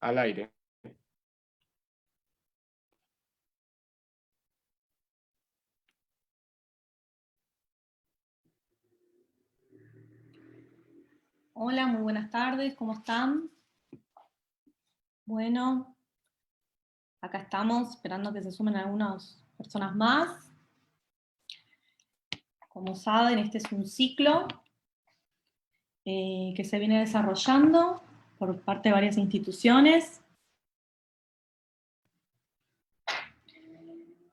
Al aire. Hola, muy buenas tardes, ¿cómo están? Bueno, acá estamos esperando que se sumen algunas personas más. Como saben, este es un ciclo que se viene desarrollando por parte de varias instituciones.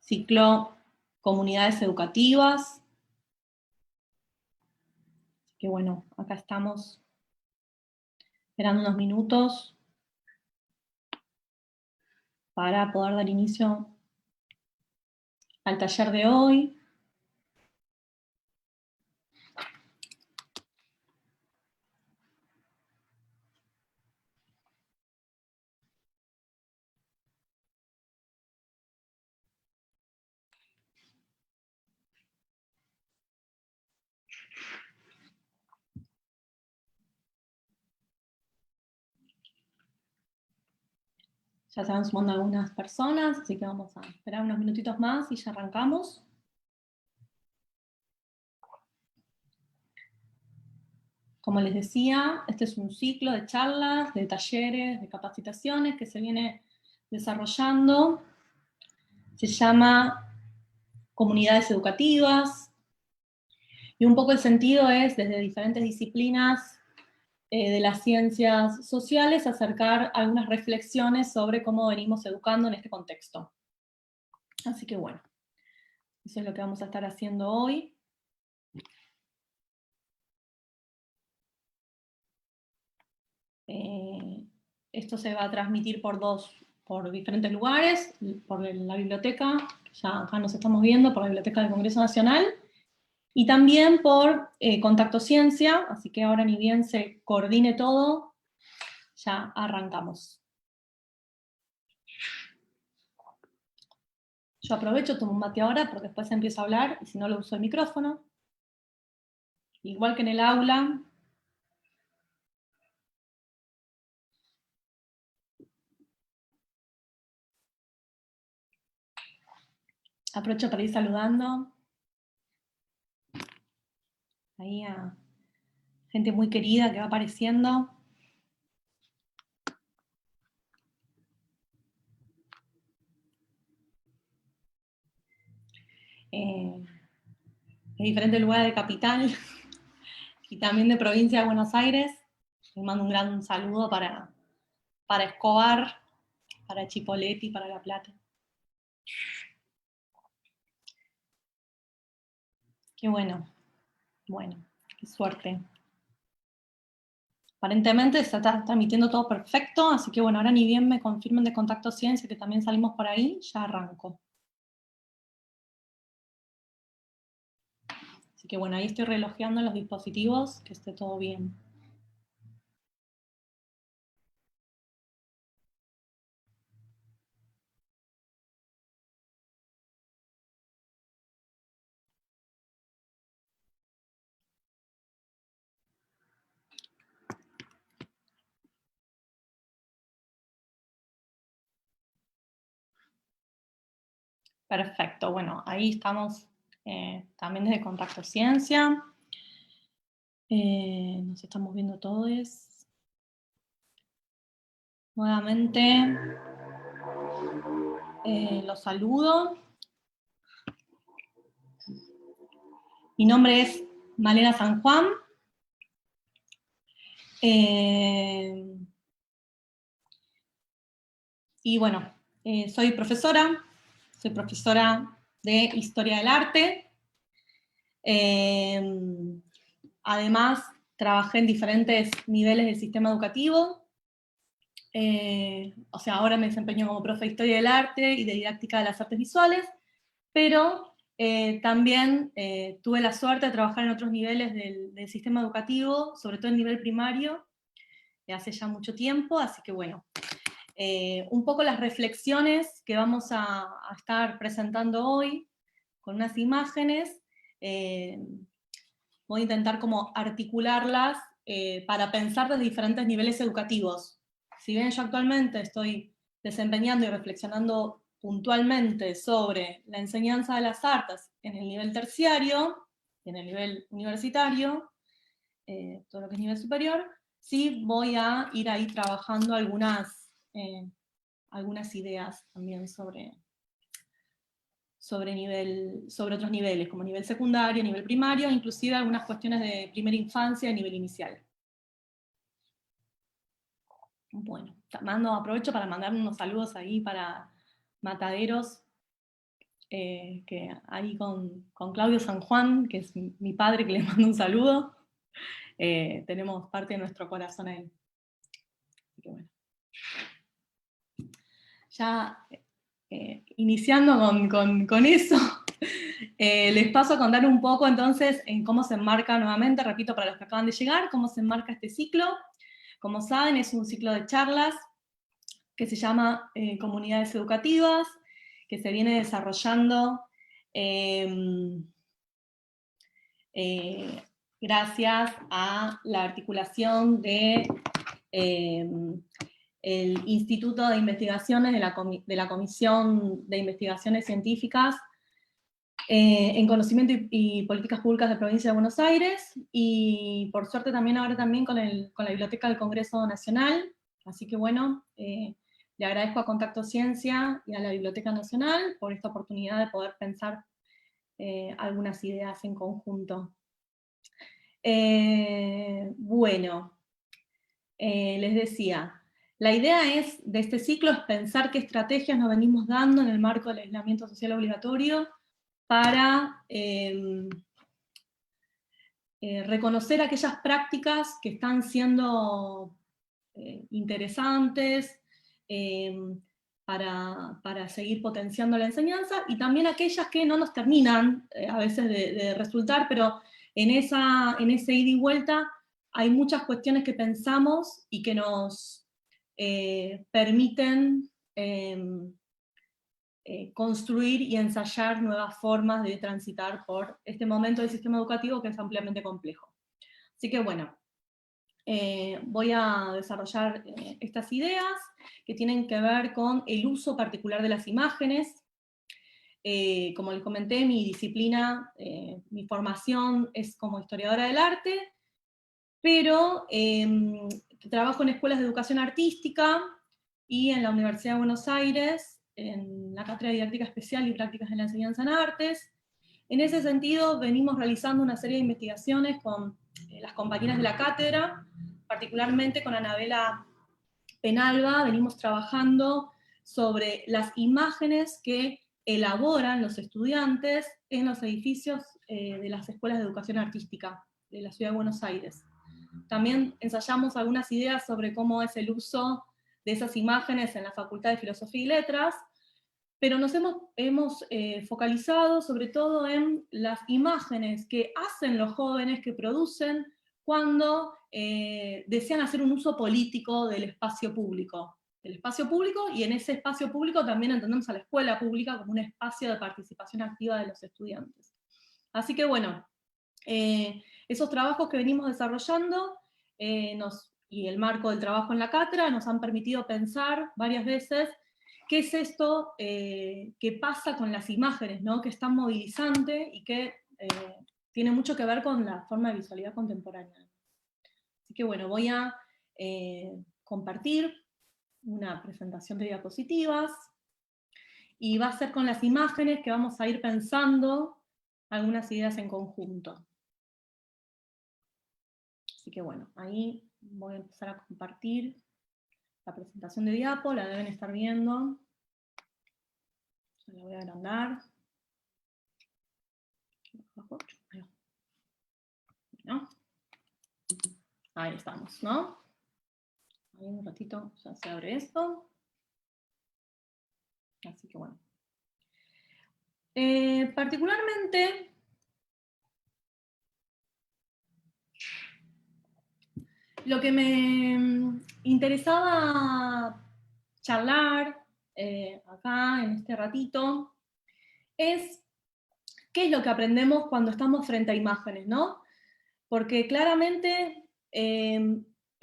Ciclo Comunidades Educativas. Así que bueno, acá estamos esperando unos minutos para poder dar inicio al taller de hoy. Ya se van sumando algunas personas, así que vamos a esperar unos minutitos más y ya arrancamos. Como les decía, este es un ciclo de charlas, de talleres, de capacitaciones que se viene desarrollando. Se llama Comunidades Educativas. Y un poco el sentido es, desde diferentes disciplinas de las ciencias sociales, acercar algunas reflexiones sobre cómo venimos educando en este contexto. Así que bueno, eso es lo que vamos a estar haciendo hoy. Esto se va a transmitir por diferentes lugares, por la biblioteca, ya acá nos estamos viendo, por la Biblioteca del Congreso Nacional, y también por Contacto Ciencia, así que ahora ni bien se coordine todo, ya arrancamos. Yo aprovecho, tomo un mate ahora, porque después empiezo a hablar, y si no lo uso el micrófono. Igual que en el aula, aprovecho para ir saludando ahí a gente muy querida que va apareciendo. De diferentes lugares de capital y también de provincia de Buenos Aires. Les mando un gran saludo para Escobar, para Chipoleti, para La Plata. Qué bueno, qué suerte. Aparentemente se está transmitiendo todo perfecto, así que bueno, ahora ni bien me confirmen de Contacto Ciencia, que también salimos por ahí, ya arranco. Así que bueno, ahí estoy relojeando los dispositivos, que esté todo bien. Perfecto, bueno, ahí estamos también desde Contacto Ciencia. Nos estamos viendo todos. Nuevamente los saludo. Mi nombre es Malena San Juan. Y bueno, soy profesora de Historia del Arte. Además, trabajé en diferentes niveles del sistema educativo. O sea, ahora me desempeño como profe de Historia del Arte y de Didáctica de las Artes Visuales, pero también tuve la suerte de trabajar en otros niveles del sistema educativo, sobre todo en nivel primario, hace ya mucho tiempo, así que bueno, un poco las reflexiones que vamos a estar presentando hoy, con unas imágenes, voy a intentar como articularlas para pensar desde diferentes niveles educativos, si bien yo actualmente estoy desempeñando y reflexionando puntualmente sobre la enseñanza de las artes en el nivel terciario, en el nivel universitario, todo lo que es nivel superior, sí voy a ir ahí trabajando algunas ideas también sobre otros niveles, como nivel secundario, nivel primario, inclusive algunas cuestiones de primera infancia y nivel inicial. Bueno, aprovecho para mandar unos saludos ahí para Mataderos, que ahí con Claudio San Juan, que es mi padre, que le mando un saludo. Tenemos parte de nuestro corazón ahí. Así que bueno. Ya iniciando con eso, les paso a contar un poco entonces en cómo se enmarca nuevamente, repito para los que acaban de llegar, cómo se enmarca este ciclo. Como saben, es un ciclo de charlas que se llama Comunidades Educativas, que se viene desarrollando gracias a la articulación de el Instituto de Investigaciones de la Comisión de Investigaciones Científicas en Conocimiento y Políticas Públicas de Provincia de Buenos Aires, y por suerte también ahora también con la Biblioteca del Congreso Nacional. Así que bueno, le agradezco a Contacto Ciencia y a la Biblioteca Nacional por esta oportunidad de poder pensar algunas ideas en conjunto. Bueno, les decía, la idea de este ciclo es pensar qué estrategias nos venimos dando en el marco del aislamiento social obligatorio para reconocer aquellas prácticas que están siendo interesantes para seguir potenciando la enseñanza, y también aquellas que no nos terminan a veces de resultar, pero en ese ida y vuelta hay muchas cuestiones que pensamos y que nos permiten construir y ensayar nuevas formas de transitar por este momento del sistema educativo que es ampliamente complejo. Así que bueno, voy a desarrollar estas ideas que tienen que ver con el uso particular de las imágenes. Como les comenté, mi disciplina, mi formación es como historiadora del arte, pero trabajo en escuelas de educación artística y en la Universidad de Buenos Aires, en la Cátedra de Didáctica Especial y Prácticas de la Enseñanza en Artes. En ese sentido, venimos realizando una serie de investigaciones con las compañeras de la cátedra, particularmente con Anabela Penalba. Venimos trabajando sobre las imágenes que elaboran los estudiantes en los edificios de las escuelas de educación artística de la Ciudad de Buenos Aires. También ensayamos algunas ideas sobre cómo es el uso de esas imágenes en la Facultad de Filosofía y Letras, pero nos hemos focalizado sobre todo en las imágenes que hacen los jóvenes, que producen cuando desean hacer un uso político del espacio público. Y en ese espacio público también entendemos a la escuela pública como un espacio de participación activa de los estudiantes. Así que bueno, esos trabajos que venimos desarrollando y el marco del trabajo en la cátedra nos han permitido pensar varias veces qué es esto que pasa con las imágenes, ¿no? Que es tan movilizante y que tiene mucho que ver con la forma de visualidad contemporánea. Así que bueno, voy a compartir una presentación de diapositivas, y va a ser con las imágenes que vamos a ir pensando algunas ideas en conjunto. Así que bueno, ahí voy a empezar a compartir la presentación de diapo, la deben estar viendo. Ya la voy a agrandar. Bueno, ahí estamos, ¿no? Ahí un ratito ya se abre esto. Así que bueno. Particularmente, lo que me interesaba charlar acá en este ratito es qué es lo que aprendemos cuando estamos frente a imágenes, ¿no? Porque claramente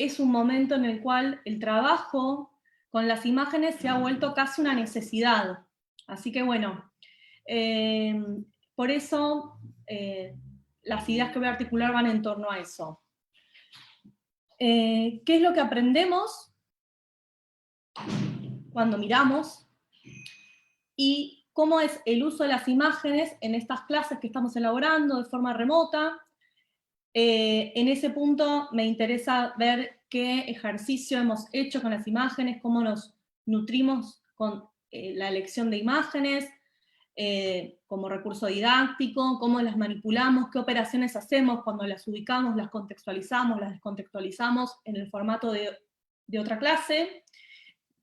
es un momento en el cual el trabajo con las imágenes se ha vuelto casi una necesidad. Así que bueno, por eso las ideas que voy a articular van en torno a eso. ¿Qué es lo que aprendemos cuando miramos? Y cómo es el uso de las imágenes en estas clases que estamos elaborando de forma remota. En ese punto me interesa ver qué ejercicio hemos hecho con las imágenes, cómo nos nutrimos con la elección de imágenes, como recurso didáctico, cómo las manipulamos, qué operaciones hacemos cuando las ubicamos, las contextualizamos, las descontextualizamos en el formato de otra clase.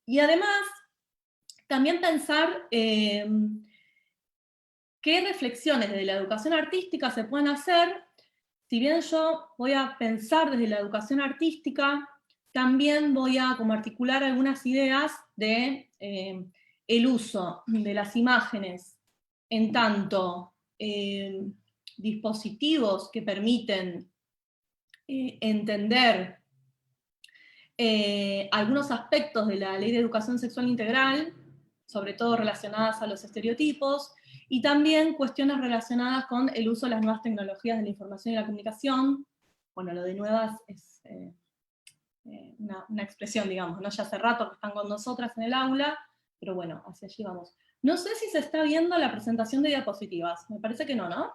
Y además, también pensar qué reflexiones desde la educación artística se pueden hacer. Si bien yo voy a pensar desde la educación artística, también voy a como articular algunas ideas de el uso de las imágenes en tanto dispositivos que permiten entender algunos aspectos de la Ley de Educación Sexual Integral, sobre todo relacionadas a los estereotipos, y también cuestiones relacionadas con el uso de las nuevas tecnologías de la información y la comunicación. Bueno, lo de nuevas es una expresión, digamos, ¿no? Ya hace rato que están con nosotras en el aula, pero bueno, hacia allí vamos. No sé si se está viendo la presentación de diapositivas, me parece que no, ¿no?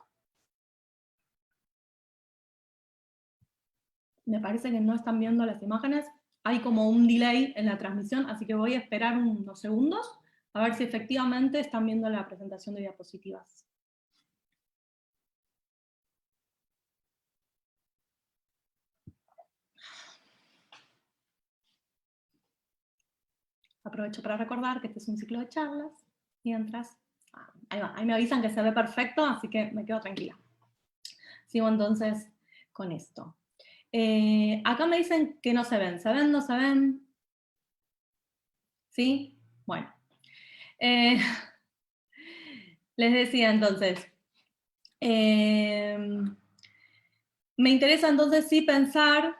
Me parece que no están viendo las imágenes, hay como un delay en la transmisión, así que voy a esperar unos segundos a ver si efectivamente están viendo la presentación de diapositivas. Aprovecho para recordar que este es un ciclo de charlas, mientras, ahí me avisan que se ve perfecto, así que me quedo tranquila. Sigo entonces con esto. Acá me dicen que no se ven, ¿se ven, no se ven? ¿Sí? Bueno. Les decía entonces, me interesa entonces sí pensar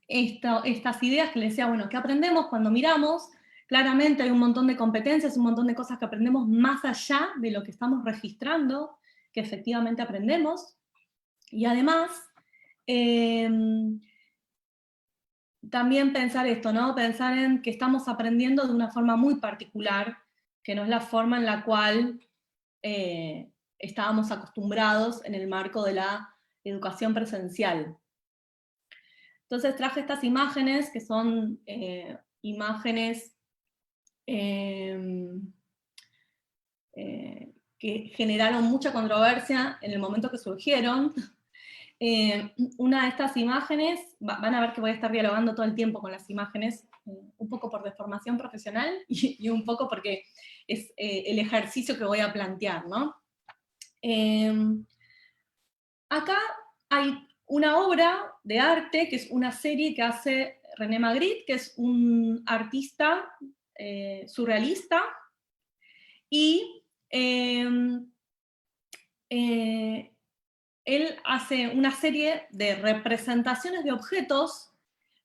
estas ideas que les decía, bueno, ¿qué aprendemos cuando miramos? Claramente hay un montón de competencias, un montón de cosas que aprendemos más allá de lo que estamos registrando, que efectivamente aprendemos. Y además, también pensar esto, ¿no? Pensar en que estamos aprendiendo de una forma muy particular, que no es la forma en la cual estábamos acostumbrados en el marco de la educación presencial. Entonces traje estas imágenes, que son imágenes que generaron mucha controversia en el momento que surgieron. Una de estas imágenes, van a ver que voy a estar dialogando todo el tiempo con las imágenes, un poco por deformación profesional y un poco porque es el ejercicio que voy a plantear, ¿no? Acá hay una obra de arte, que es una serie que hace René Magritte, que es un artista surrealista, y él hace una serie de representaciones de objetos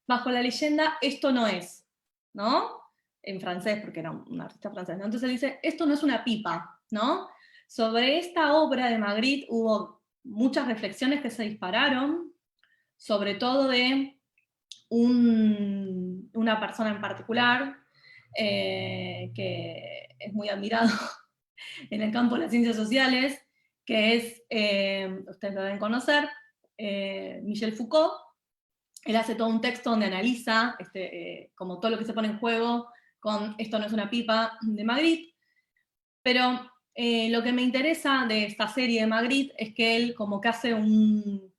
bajo la leyenda "esto no es", ¿no? En francés, porque era un artista francés, ¿no? Entonces dice, esto no es una pipa, ¿no? Sobre esta obra de Magritte hubo muchas reflexiones que se dispararon, sobre todo de una persona en particular, que es muy admirado en el campo de las ciencias sociales, que es, ustedes lo deben conocer, Michel Foucault. Él hace todo un texto donde analiza como todo lo que se pone en juego con "esto no es una pipa" de Magritte, pero lo que me interesa de esta serie de Magritte es que él como que hace un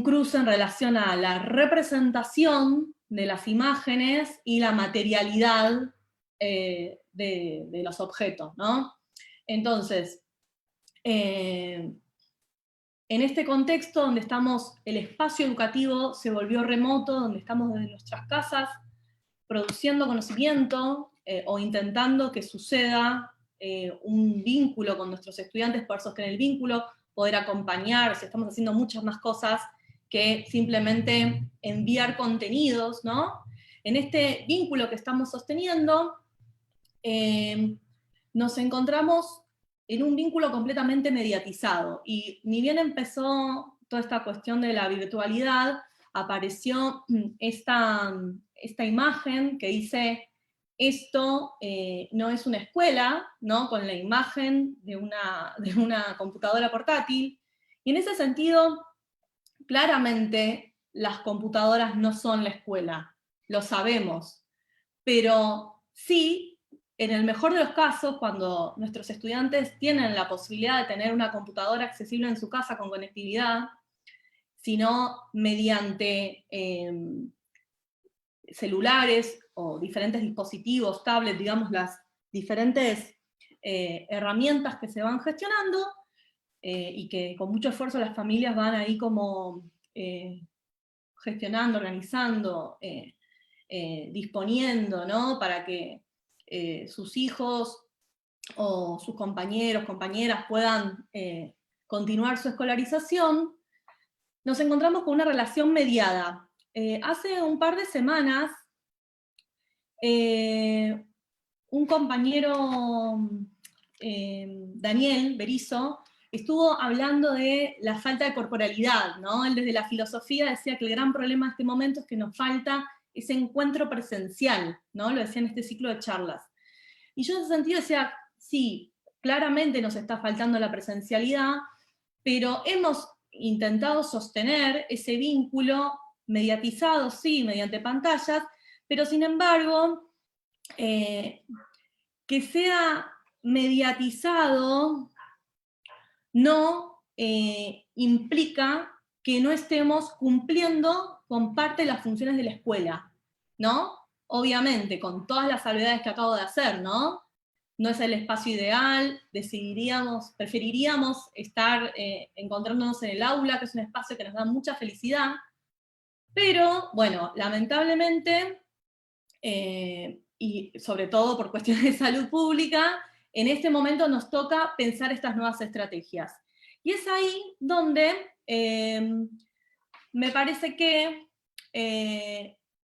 cruce en relación a la representación de las imágenes y la materialidad de los objetos, ¿no? Entonces, en este contexto donde estamos, el espacio educativo se volvió remoto, donde estamos desde nuestras casas produciendo conocimiento o intentando que suceda un vínculo con nuestros estudiantes, poder sostener el vínculo, poder acompañar, estamos haciendo muchas más cosas que simplemente enviar contenidos, ¿no? En este vínculo que estamos sosteniendo, nos encontramos en un vínculo completamente mediatizado, y ni bien empezó toda esta cuestión de la virtualidad, apareció esta imagen que dice, esto no es una escuela, ¿no? Con la imagen de una computadora portátil, y en ese sentido, claramente, las computadoras no son la escuela, lo sabemos, pero sí, en el mejor de los casos, cuando nuestros estudiantes tienen la posibilidad de tener una computadora accesible en su casa con conectividad, sino mediante celulares o diferentes dispositivos, tablets, digamos, las diferentes herramientas que se van gestionando, y que con mucho esfuerzo las familias van ahí como gestionando, organizando, disponiendo, ¿no? Para que sus hijos o sus compañeros, compañeras puedan continuar su escolarización, nos encontramos con una relación mediada. Hace un par de semanas, un compañero, Daniel Berizo, estuvo hablando de la falta de corporalidad, ¿no? Él desde la filosofía decía que el gran problema de este momento es que nos falta ese encuentro presencial, ¿no? Lo decía en este ciclo de charlas. Y yo en ese sentido decía, sí, claramente nos está faltando la presencialidad, pero hemos intentado sostener ese vínculo mediatizado, sí, mediante pantallas, pero sin embargo, que sea mediatizado no implica que no estemos cumpliendo con parte de las funciones de la escuela, ¿no? Obviamente, con todas las salvedades que acabo de hacer, ¿no? No es el espacio ideal, preferiríamos estar encontrándonos en el aula, que es un espacio que nos da mucha felicidad, pero, bueno, lamentablemente, y sobre todo por cuestiones de salud pública, en este momento nos toca pensar estas nuevas estrategias. Y es ahí donde me parece que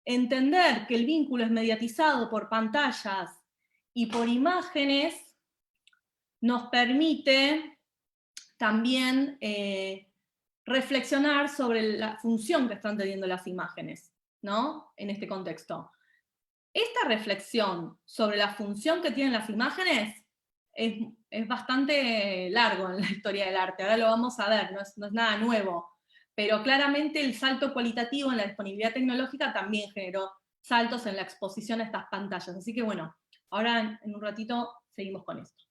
entender que el vínculo es mediatizado por pantallas y por imágenes nos permite también reflexionar sobre la función que están teniendo las imágenes, ¿no? En este contexto. Esta reflexión sobre la función que tienen las imágenes es bastante largo en la historia del arte, ahora lo vamos a ver, no es nada nuevo, pero claramente el salto cualitativo en la disponibilidad tecnológica también generó saltos en la exposición a estas pantallas, así que bueno, ahora en un ratito seguimos con esto.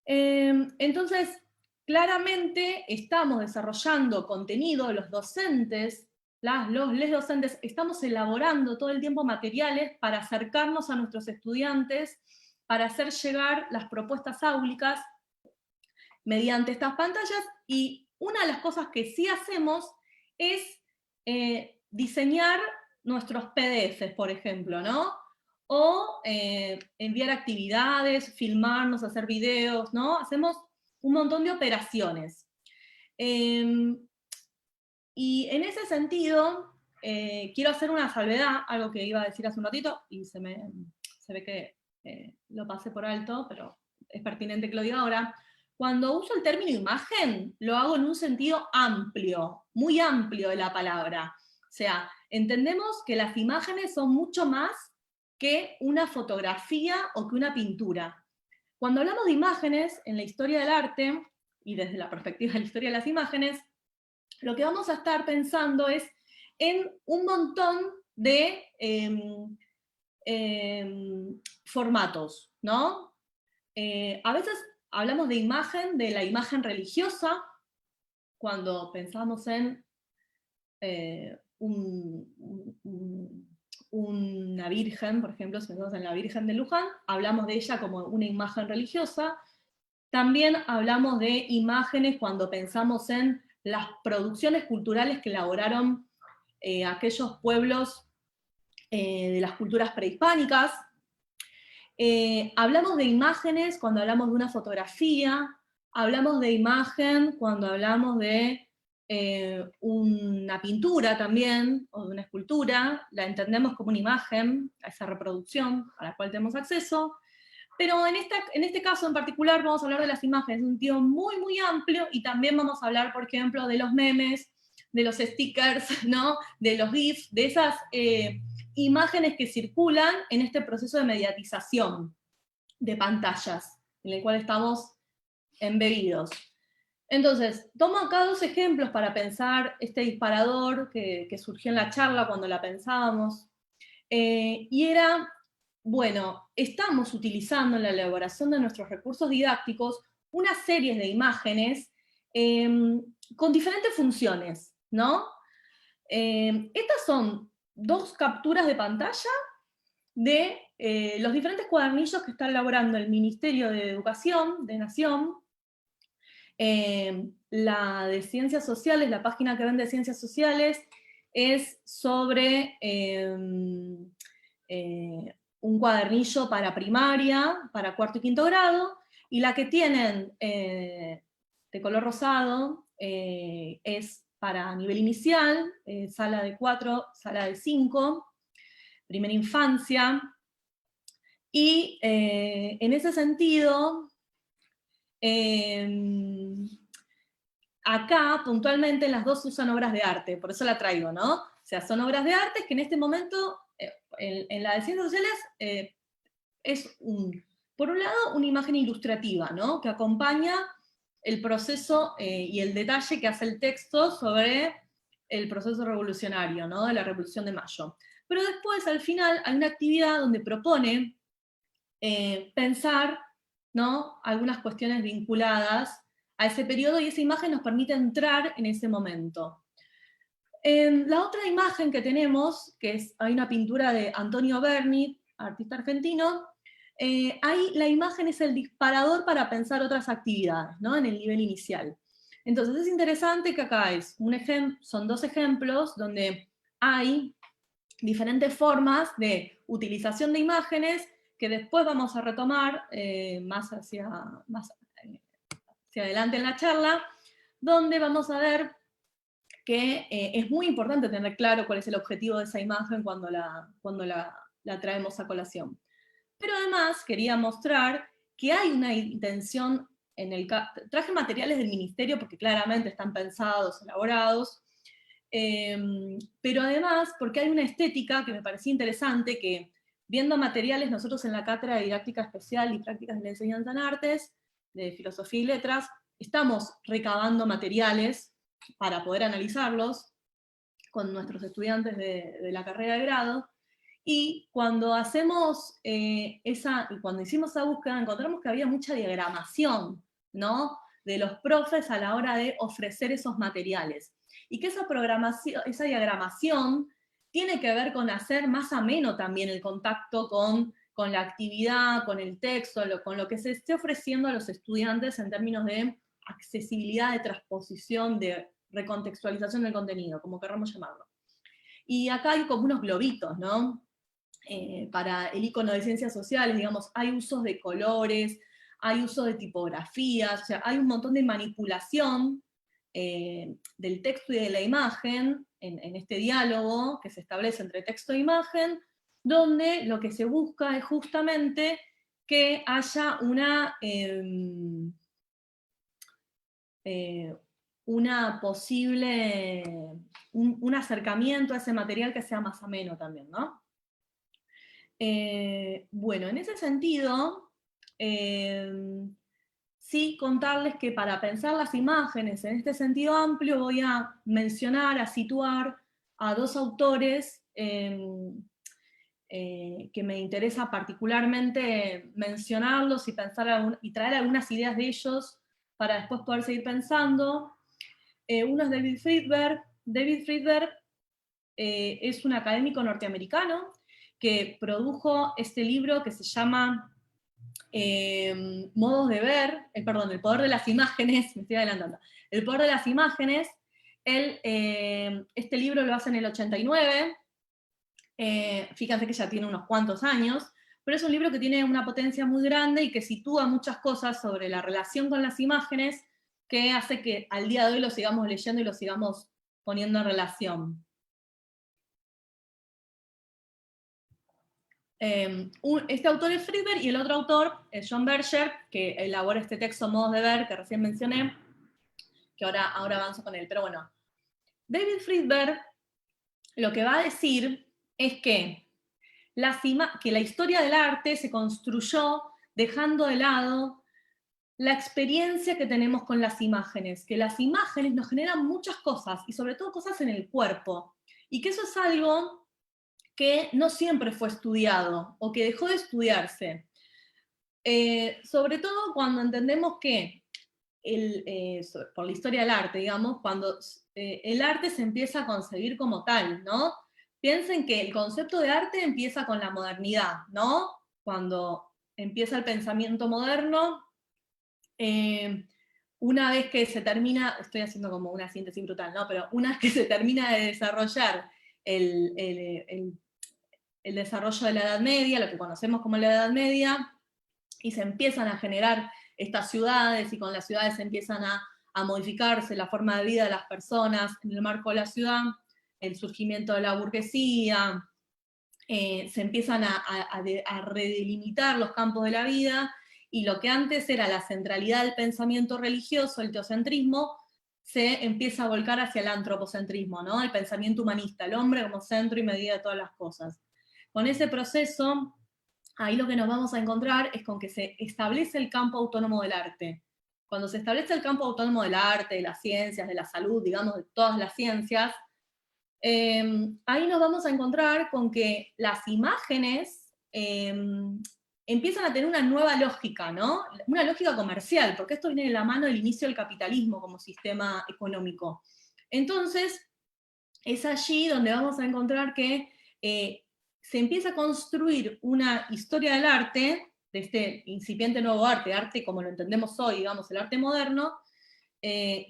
Entonces, claramente estamos desarrollando contenido, los docentes, les docentes, estamos elaborando todo el tiempo materiales para acercarnos a nuestros estudiantes, para hacer llegar las propuestas áulicas mediante estas pantallas, y una de las cosas que sí hacemos es diseñar nuestros PDFs, por ejemplo, ¿no? O enviar actividades, filmarnos, hacer videos, ¿no? Hacemos un montón de operaciones. Y en ese sentido, quiero hacer una salvedad, algo que iba a decir hace un ratito, y se ve que lo pasé por alto, pero es pertinente que lo diga ahora. Cuando uso el término imagen, lo hago en un sentido amplio, muy amplio de la palabra. O sea, entendemos que las imágenes son mucho más que una fotografía o que una pintura. Cuando hablamos de imágenes en la historia del arte, y desde la perspectiva de la historia de las imágenes, lo que vamos a estar pensando es en un montón de formatos, ¿no? A veces hablamos de imagen, de la imagen religiosa, cuando pensamos en una virgen, por ejemplo, si pensamos en la Virgen de Luján, hablamos de ella como una imagen religiosa. También hablamos de imágenes cuando pensamos en las producciones culturales que elaboraron aquellos pueblos de las culturas prehispánicas. Hablamos de imágenes cuando hablamos de una fotografía, hablamos de imagen cuando hablamos de una pintura también, o de una escultura, la entendemos como una imagen, a esa reproducción a la cual tenemos acceso, pero en este caso en particular vamos a hablar de las imágenes, un sentido muy, muy amplio, y también vamos a hablar, por ejemplo, de los memes, de los stickers, ¿no? De los GIFs, de esas imágenes que circulan en este proceso de mediatización de pantallas, en el cual estamos embebidos. Entonces, tomo acá dos ejemplos para pensar este disparador que surgió en la charla cuando la pensábamos, y era, bueno, estamos utilizando en la elaboración de nuestros recursos didácticos una serie de imágenes con diferentes funciones, ¿no? Estas son dos capturas de pantalla de los diferentes cuadernillos que está elaborando el Ministerio de Educación de Nación. La de Ciencias Sociales, la página que ven de Ciencias Sociales, es sobre un cuadernillo para primaria, para cuarto y quinto grado, y la que tienen de color rosado es para nivel inicial, sala de 4, sala de 5, primera infancia, y en ese sentido, acá, puntualmente, las dos usan obras de arte, por eso la traigo, ¿no? O sea, son obras de arte que en este momento, en la de Ciencias Sociales, es, por un lado, una imagen ilustrativa, ¿no? Que acompaña el proceso y el detalle que hace el texto sobre el proceso revolucionario, ¿no? De la Revolución de Mayo. Pero después, al final, hay una actividad donde propone pensar, ¿no? Algunas cuestiones vinculadas a ese periodo, y esa imagen nos permite entrar en ese momento. La otra imagen que tenemos, hay una pintura de Antonio Berni, artista argentino, ahí la imagen es el disparador para pensar otras actividades, ¿no? En el nivel inicial. Entonces es interesante que acá son dos ejemplos donde hay diferentes formas de utilización de imágenes que después vamos a retomar más hacia adelante en la charla, donde vamos a ver que es muy importante tener claro cuál es el objetivo de esa imagen cuando la traemos a colación. Pero además quería mostrar que hay una intención traje materiales del ministerio porque claramente están pensados, elaborados, pero además porque hay una estética que me parecía interesante, que viendo materiales, nosotros en la Cátedra de Didáctica Especial y Prácticas de la Enseñanza en Artes, de Filosofía y Letras, estamos recabando materiales para poder analizarlos con nuestros estudiantes de la carrera de grado, y cuando cuando hicimos esa búsqueda, encontramos que había mucha diagramación, ¿no? De los profes a la hora de ofrecer esos materiales. Y que esa diagramación tiene que ver con hacer más ameno también el contacto con la actividad, con el texto, con lo que se esté ofreciendo a los estudiantes en términos de accesibilidad, de transposición, de recontextualización del contenido, como queramos llamarlo. Y acá hay como unos globitos, ¿no? Para el icono de ciencias sociales, digamos, hay usos de colores, hay uso de tipografías, o sea, hay un montón de manipulación del texto y de la imagen en este diálogo que se establece entre texto e imagen, donde lo que se busca es justamente que haya una posible, un acercamiento a ese material que sea más ameno también, ¿no? Bueno, en ese sentido, sí contarles que para pensar las imágenes en este sentido amplio voy a mencionar, a situar a dos autores que me interesa particularmente mencionarlos y y traer algunas ideas de ellos para después poder seguir pensando. Uno es David Friedberg. David Friedberg es un académico norteamericano que produjo este libro que se llama Modos de Ver, perdón, El Poder de las Imágenes, me estoy adelantando, El Poder de las Imágenes. Este libro lo hace en el 89, fíjense que ya tiene unos cuantos años, pero es un libro que tiene una potencia muy grande y que sitúa muchas cosas sobre la relación con las imágenes que hace que al día de hoy lo sigamos leyendo y lo sigamos poniendo en relación. Este autor es Friedberg y el otro autor es John Berger, que elabora este texto Modos de Ver que recién mencioné, que ahora avanzo con él. Pero bueno, David Friedberg lo que va a decir es que la historia del arte se construyó dejando de lado la experiencia que tenemos con las imágenes, que las imágenes nos generan muchas cosas, y sobre todo cosas en el cuerpo, y que eso es algo que no siempre fue estudiado, o que dejó de estudiarse. Sobre todo cuando entendemos que, por la historia del arte, digamos, cuando el arte se empieza a concebir como tal, ¿no? Piensen que el concepto de arte empieza con la modernidad, ¿no? Cuando empieza el pensamiento moderno, una vez que se termina, estoy haciendo como una síntesis brutal, ¿no? Pero una vez que se termina de desarrollar el desarrollo de la Edad Media, lo que conocemos como la Edad Media, y se empiezan a generar estas ciudades, y con las ciudades empiezan a modificarse la forma de vida de las personas en el marco de la ciudad, el surgimiento de la burguesía, se empiezan a redelimitar los campos de la vida, y lo que antes era la centralidad del pensamiento religioso, el teocentrismo, se empieza a volcar hacia el antropocentrismo, ¿no? El pensamiento humanista, el hombre como centro y medida de todas las cosas. Con ese proceso, ahí lo que nos vamos a encontrar es con que se establece el campo autónomo del arte. Cuando se establece el campo autónomo del arte, de las ciencias, de la salud, digamos, de todas las ciencias, ahí nos vamos a encontrar con que las imágenes empiezan a tener una nueva lógica, ¿no? Una lógica comercial, porque esto viene de la mano del inicio del capitalismo como sistema económico. Entonces, es allí donde vamos a encontrar que se empieza a construir una historia del arte, de este incipiente nuevo arte, arte como lo entendemos hoy, digamos, el arte moderno,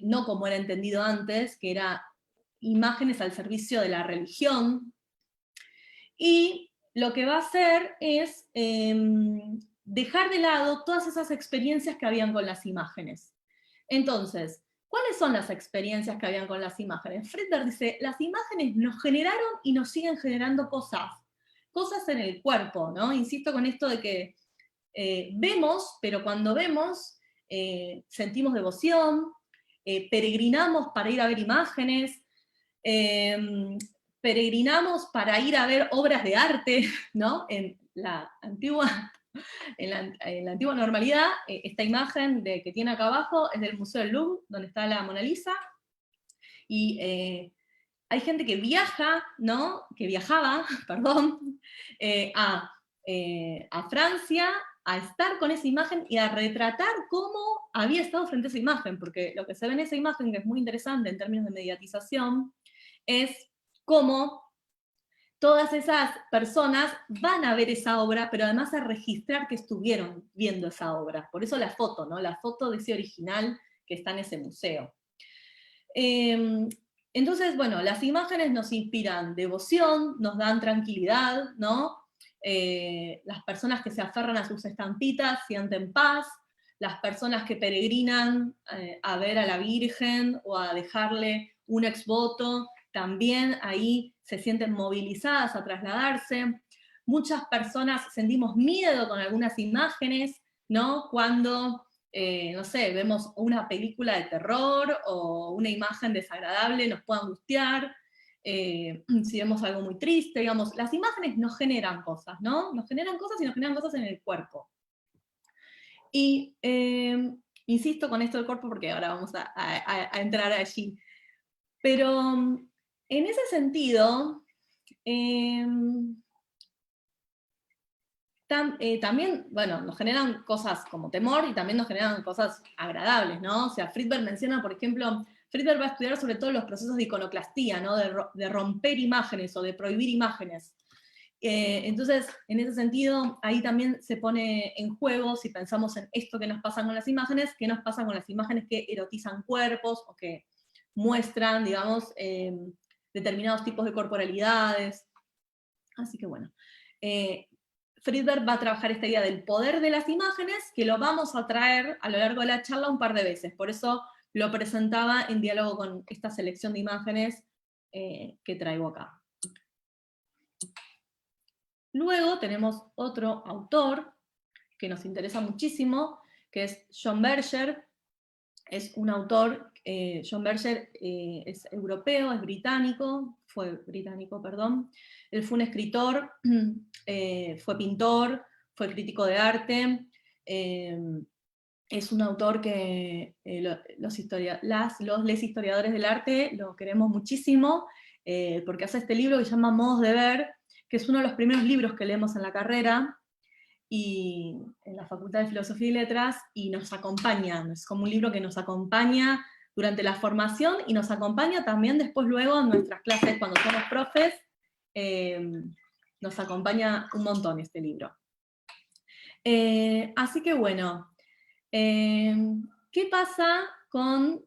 no como era entendido antes, que era imágenes al servicio de la religión, y lo que va a hacer es dejar de lado todas esas experiencias que habían con las imágenes. Entonces, ¿cuáles son las experiencias que habían con las imágenes? Friedberg dice, las imágenes nos generaron y nos siguen generando cosas en el cuerpo, ¿no? Insisto con esto de que vemos, pero cuando vemos, sentimos devoción, peregrinamos para ir a ver imágenes, peregrinamos para ir a ver obras de arte, ¿no? En la antigua normalidad, esta imagen que tiene acá abajo es del Museo del Louvre, donde está la Mona Lisa, y hay gente que viaja, ¿no? Que viajaba, perdón, a Francia a estar con esa imagen y a retratar cómo había estado frente a esa imagen, porque lo que se ve en esa imagen, que es muy interesante en términos de mediatización, es cómo todas esas personas van a ver esa obra, pero además a registrar que estuvieron viendo esa obra. Por eso la foto, ¿no? La foto de ese original que está en ese museo. Entonces, bueno, las imágenes nos inspiran devoción, nos dan tranquilidad, ¿no? Las personas que se aferran a sus estampitas sienten paz, las personas que peregrinan a ver a la Virgen o a dejarle un exvoto, también ahí se sienten movilizadas a trasladarse. Muchas personas sentimos miedo con algunas imágenes, ¿no? Cuando no sé, vemos una película de terror o una imagen desagradable, nos puede angustiar, si vemos algo muy triste, digamos, las imágenes nos generan cosas, ¿no? Nos generan cosas y nos generan cosas en el cuerpo. Y insisto con esto del cuerpo porque ahora vamos a entrar allí. Pero en ese sentido, también, bueno, nos generan cosas como temor y también nos generan cosas agradables, ¿no? O sea, Friedberg menciona, por ejemplo, Friedberg va a estudiar sobre todo los procesos de iconoclastía, ¿no? De romper imágenes o de prohibir imágenes. Entonces, en ese sentido, ahí también se pone en juego, si pensamos en esto que nos pasa con las imágenes, qué nos pasa con las imágenes que erotizan cuerpos o que muestran, digamos, determinados tipos de corporalidades. Así que bueno. Friedberg va a trabajar esta idea del poder de las imágenes, que lo vamos a traer a lo largo de la charla un par de veces. Por eso lo presentaba en diálogo con esta selección de imágenes que traigo acá. Luego tenemos otro autor que nos interesa muchísimo, que es John Berger. Es un autor, John Berger es europeo, es británico, fue británico, perdón. Él fue un escritor, fue pintor, fue crítico de arte. Es un autor que los historiadores del arte lo queremos muchísimo, porque hace este libro que se llama Modos de Ver, que es uno de los primeros libros que leemos en la carrera, y en la Facultad de Filosofía y Letras, y nos acompaña, es como un libro que nos acompaña durante la formación, y nos acompaña también después luego en nuestras clases cuando somos profes, nos acompaña un montón este libro. Así que bueno, ¿qué pasa con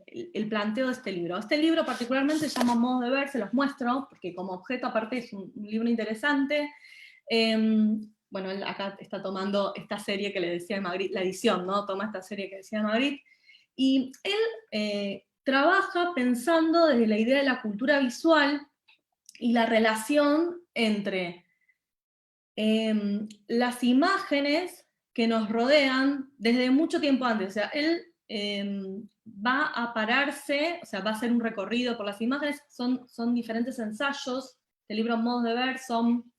el planteo de este libro? Este libro particularmente se llama Modos de Ver, se los muestro, porque como objeto aparte es un libro interesante. Bueno, él acá está tomando esta serie que le decía de Magritte, la edición, ¿no? Toma esta serie que decía Magritte, y él trabaja pensando desde la idea de la cultura visual y la relación entre las imágenes que nos rodean desde mucho tiempo antes. O sea, él va a pararse, o sea, va a hacer un recorrido por las imágenes, son diferentes ensayos, el libro Modos de Ver son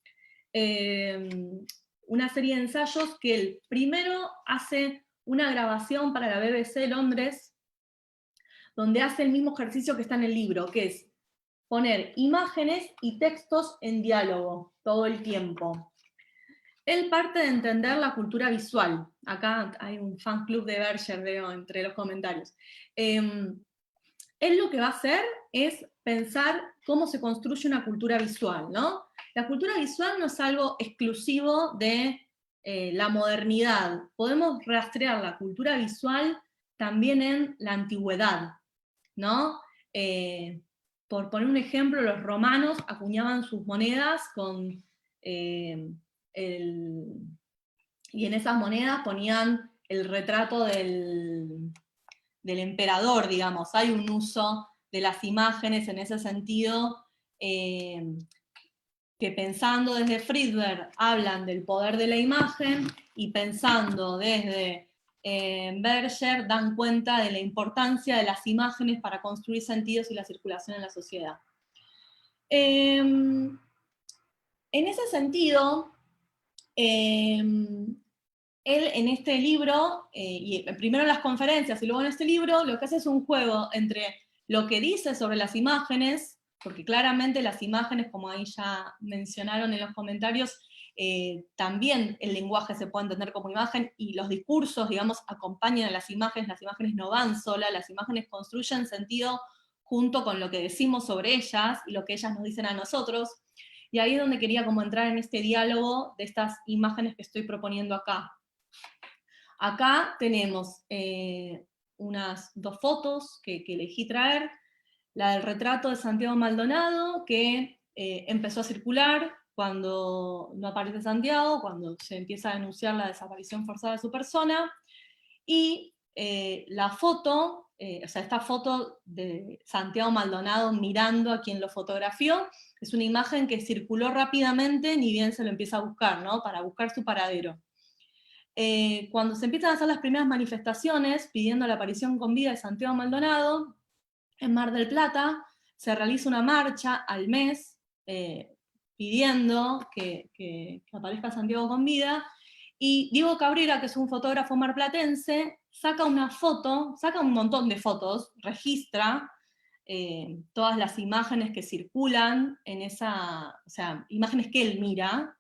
una serie de ensayos que él primero hace una grabación para la BBC de Londres, donde hace el mismo ejercicio que está en el libro, que es poner imágenes y textos en diálogo todo el tiempo. Él parte de entender la cultura visual. Acá hay un fan club de Berger, veo, entre los comentarios. Él lo que va a hacer es pensar cómo se construye una cultura visual, ¿no? La cultura visual no es algo exclusivo de la modernidad. Podemos rastrear la cultura visual también en la antigüedad, ¿no? Por poner un ejemplo, los romanos acuñaban sus monedas con y en esas monedas ponían el retrato del emperador, digamos. Hay un uso de las imágenes en ese sentido, que pensando desde Friedberg hablan del poder de la imagen, y pensando desde Berger dan cuenta de la importancia de las imágenes para construir sentidos y la circulación en la sociedad. En ese sentido, él en este libro, y primero en las conferencias y luego en este libro, lo que hace es un juego entre lo que dice sobre las imágenes, porque claramente las imágenes, como ahí ya mencionaron en los comentarios, también el lenguaje se puede entender como imagen, y los discursos, digamos, acompañan a las imágenes no van solas, las imágenes construyen sentido junto con lo que decimos sobre ellas, y lo que ellas nos dicen a nosotros, y ahí es donde quería como entrar en este diálogo de estas imágenes que estoy proponiendo acá. Acá tenemos unas dos fotos que elegí traer, la del retrato de Santiago Maldonado, que empezó a circular cuando no aparece Santiago, cuando se empieza a denunciar la desaparición forzada de su persona, y la foto, o sea, esta foto de Santiago Maldonado mirando a quien lo fotografió, es una imagen que circuló rápidamente, ni bien se lo empieza a buscar, ¿no? Para buscar su paradero. Cuando se empiezan a hacer las primeras manifestaciones pidiendo la aparición con vida de Santiago Maldonado, en Mar del Plata se realiza una marcha al mes pidiendo que aparezca Santiago con vida, y Diego Cabrera, que es un fotógrafo marplatense, saca una foto, saca un montón de fotos, registra todas las imágenes que circulan en esa, o sea, imágenes que él mira,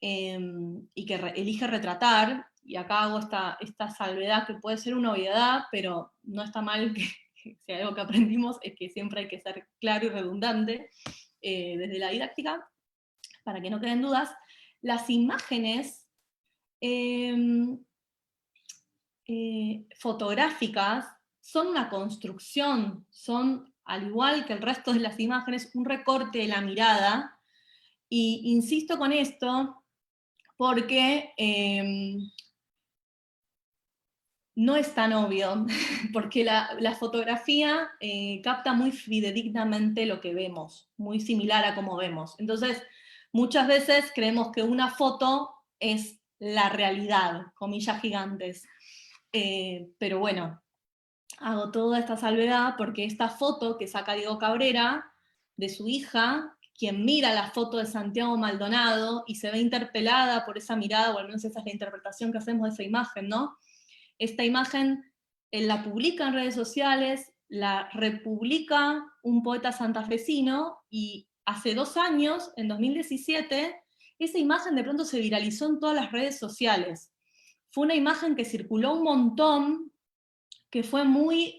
y que elige retratar, y acá hago esta salvedad que puede ser una obviedad, pero no está mal, que si algo que aprendimos es que siempre hay que ser claro y redundante desde la didáctica, para que no queden dudas. Las imágenes fotográficas son una construcción, son, al igual que el resto de las imágenes, un recorte de la mirada, y insisto con esto porque no es tan obvio, porque la fotografía capta muy fidedignamente lo que vemos, muy similar a cómo vemos. Entonces, muchas veces creemos que una foto es la realidad, comillas gigantes. Pero bueno, hago toda esta salvedad porque esta foto que saca Diego Cabrera de su hija, quien mira la foto de Santiago Maldonado y se ve interpelada por esa mirada, o al menos esa es la interpretación que hacemos de esa imagen, ¿no? Esta imagen él la publica en redes sociales, la republica un poeta santafesino, y hace 2 años, en 2017, esa imagen de pronto se viralizó en todas las redes sociales. Fue una imagen que circuló un montón, que fue muy...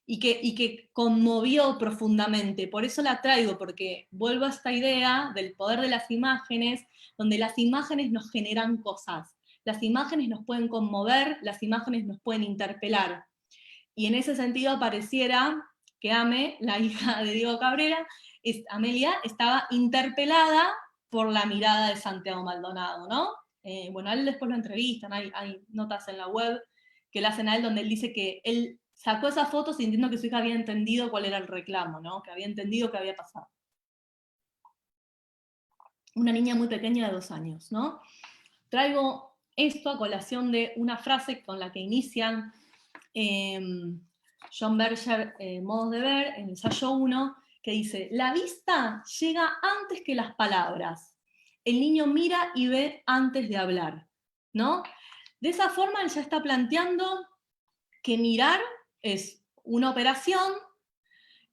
y que conmovió profundamente. Por eso la traigo, porque vuelvo a esta idea del poder de las imágenes, donde las imágenes nos generan cosas. Las imágenes nos pueden conmover, las imágenes nos pueden interpelar. Y en ese sentido pareciera que Ame, la hija de Diego Cabrera, Amelia, estaba interpelada por la mirada de Santiago Maldonado, ¿no? Bueno, a él después lo entrevistan, hay notas en la web que le hacen a él donde él dice que él sacó esa foto sintiendo que su hija había entendido cuál era el reclamo, ¿no? Que había entendido qué había pasado. Una niña muy pequeña de 2 años, ¿no? Traigo esto a colación de una frase con la que inician John Berger, Modos de Ver, en el ensayo 1, que dice: la vista llega antes que las palabras. El niño mira y ve antes de hablar, ¿no? De esa forma él ya está planteando que mirar es una operación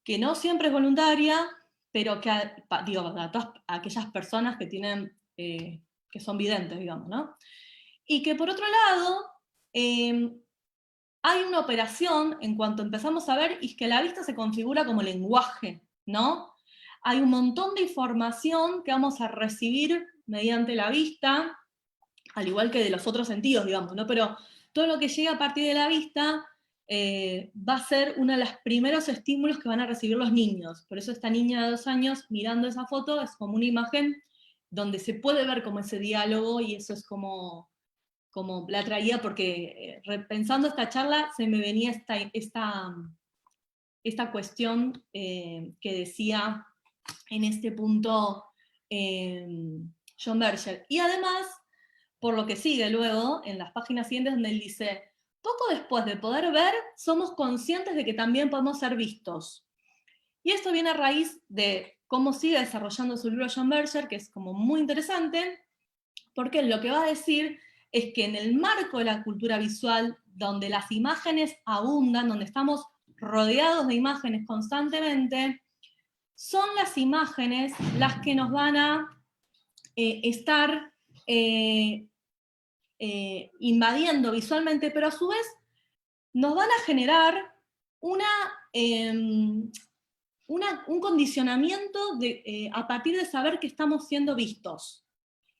que no siempre es voluntaria, pero que, digo, a todas aquellas personas que tienen, que son videntes, digamos, ¿no? Y que por otro lado, hay una operación en cuanto empezamos a ver, y es que la vista se configura como lenguaje, ¿no? Hay un montón de información que vamos a recibir mediante la vista, al igual que de los otros sentidos, digamos, ¿no? Pero todo lo que llega a partir de la vista va a ser uno de los primeros estímulos que van a recibir los niños. Por eso esta niña de 2 años mirando esa foto es como una imagen donde se puede ver como ese diálogo, y eso es como la traía porque repensando esta charla se me venía esta cuestión que decía en este punto John Berger. Y además, por lo que sigue luego, en las páginas siguientes, donde él dice: poco después de poder ver, somos conscientes de que también podemos ser vistos. Y esto viene a raíz de cómo sigue desarrollando su libro John Berger, que es como muy interesante, porque lo que va a decir es que en el marco de la cultura visual, donde las imágenes abundan, donde estamos rodeados de imágenes constantemente, son las imágenes las que nos van a estar invadiendo visualmente, pero a su vez nos van a generar un condicionamiento a partir de saber que estamos siendo vistos.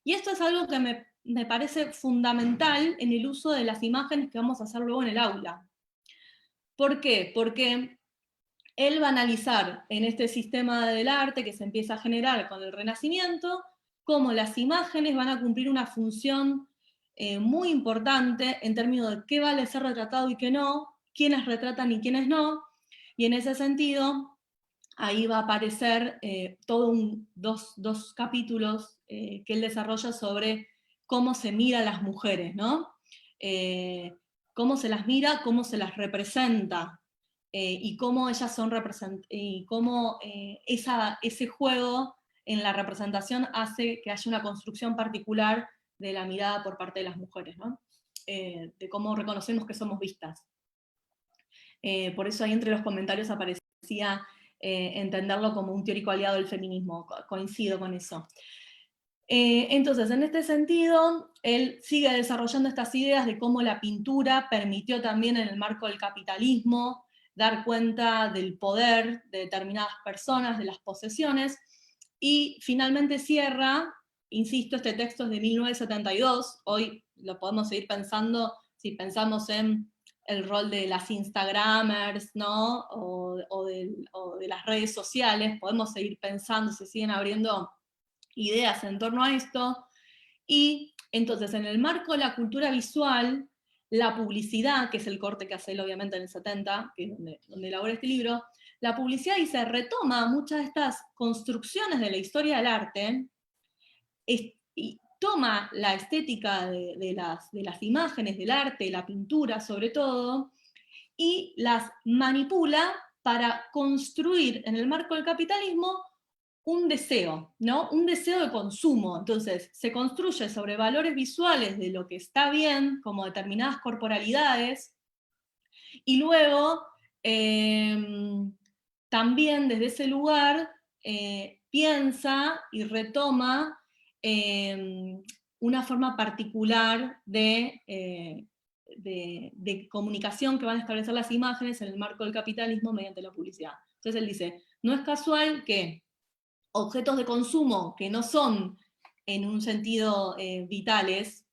Y esto es algo que me parece fundamental en el uso de las imágenes que vamos a hacer luego en el aula. ¿Por qué? Porque él va a analizar en este sistema del arte que se empieza a generar con el Renacimiento, cómo las imágenes van a cumplir una función muy importante en términos de qué vale ser retratado y qué no, quiénes retratan y quiénes no, y en ese sentido, ahí va a aparecer dos capítulos que él desarrolla sobre cómo se mira a las mujeres, ¿no? Cómo se las mira, cómo se las representa, y cómo ellas son y cómo ese juego en la representación hace que haya una construcción particular de la mirada por parte de las mujeres, ¿no? De cómo reconocemos que somos vistas. Por eso ahí entre los comentarios aparecía entenderlo como un teórico aliado del feminismo, coincido con eso. Entonces, en este sentido, él sigue desarrollando estas ideas de cómo la pintura permitió también en el marco del capitalismo dar cuenta del poder de determinadas personas, de las posesiones, y finalmente cierra, insisto, este texto es de 1972, hoy lo podemos seguir pensando si pensamos en el rol de las Instagramers, ¿no? O de las redes sociales, podemos seguir pensando, se siguen abriendo ideas en torno a esto, y entonces en el marco de la cultura visual, la publicidad, que es el corte que hace él obviamente en el 70, que es donde elabora este libro, la publicidad dice, retoma muchas de estas construcciones de la historia del arte, y toma la estética de las imágenes, del arte, la pintura sobre todo, y las manipula para construir en el marco del capitalismo un deseo, ¿no? Un deseo de consumo. Entonces, se construye sobre valores visuales de lo que está bien, como determinadas corporalidades, y luego también desde ese lugar piensa y retoma una forma particular de comunicación que van a establecer las imágenes en el marco del capitalismo mediante la publicidad. Entonces él dice, no es casual que objetos de consumo que no son en un sentido vitales,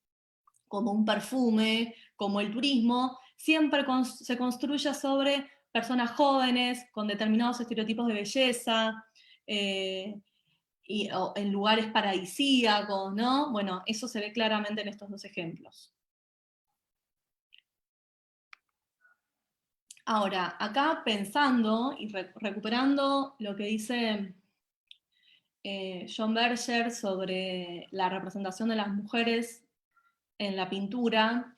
como un perfume, como el turismo, siempre se construye sobre personas jóvenes, con determinados estereotipos de belleza, o en lugares paradisíacos, ¿no? Bueno, eso se ve claramente en estos dos ejemplos. Ahora, acá pensando y recuperando lo que dice John Berger sobre la representación de las mujeres en la pintura,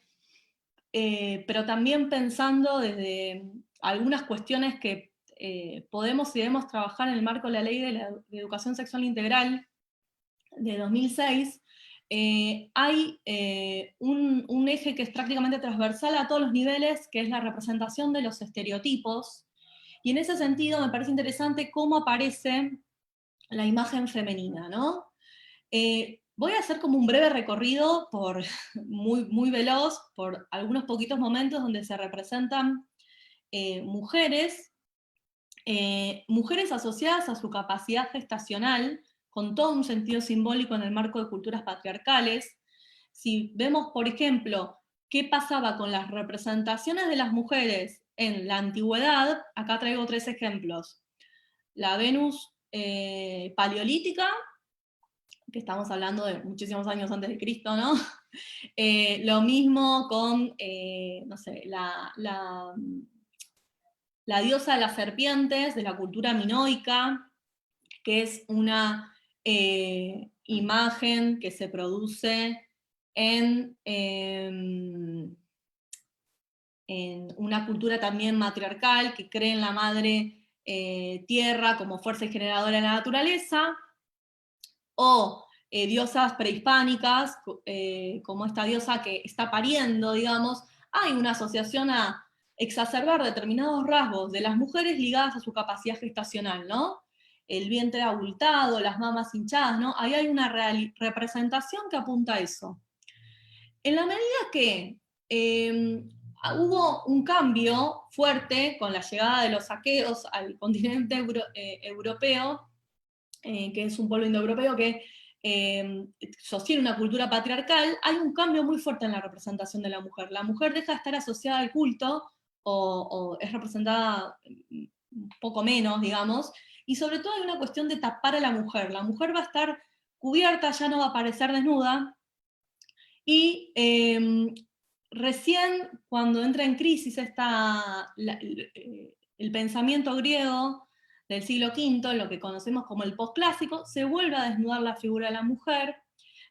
pero también pensando desde algunas cuestiones que podemos y debemos trabajar en el marco de la Ley de Educación Sexual Integral de 2006, hay un eje que es prácticamente transversal a todos los niveles, que es la representación de los estereotipos, y en ese sentido me parece interesante cómo aparece la imagen femenina, ¿no? Voy a hacer como un breve recorrido, muy veloz, por algunos poquitos momentos donde se representan mujeres asociadas a su capacidad gestacional, con todo un sentido simbólico en el marco de culturas patriarcales. Si vemos, por ejemplo, qué pasaba con las representaciones de las mujeres en la antigüedad, acá traigo 3 ejemplos. La Venus paleolítica, que estamos hablando de muchísimos años antes de Cristo, ¿no? Lo mismo con, no sé, la diosa de las serpientes, de la cultura minoica, que es una imagen que se produce en una cultura también matriarcal, que cree en la madre tierra como fuerza generadora de la naturaleza, o diosas prehispánicas, como esta diosa que está pariendo, digamos. Hay una asociación a exacerbar determinados rasgos de las mujeres ligadas a su capacidad gestacional, ¿no? El vientre abultado, las mamas hinchadas, ¿no? Ahí hay una representación que apunta a eso. En la medida que hubo un cambio fuerte con la llegada de los aqueos al continente europeo, que es un pueblo indoeuropeo que sostiene una cultura patriarcal, hay un cambio muy fuerte en la representación de la mujer. La mujer deja de estar asociada al culto, o es representada un poco menos, digamos, y sobre todo hay una cuestión de tapar a la mujer. La mujer va a estar cubierta, ya no va a aparecer desnuda, y recién cuando entra en crisis el pensamiento griego del siglo V, lo que conocemos como el posclásico, se vuelve a desnudar la figura de la mujer,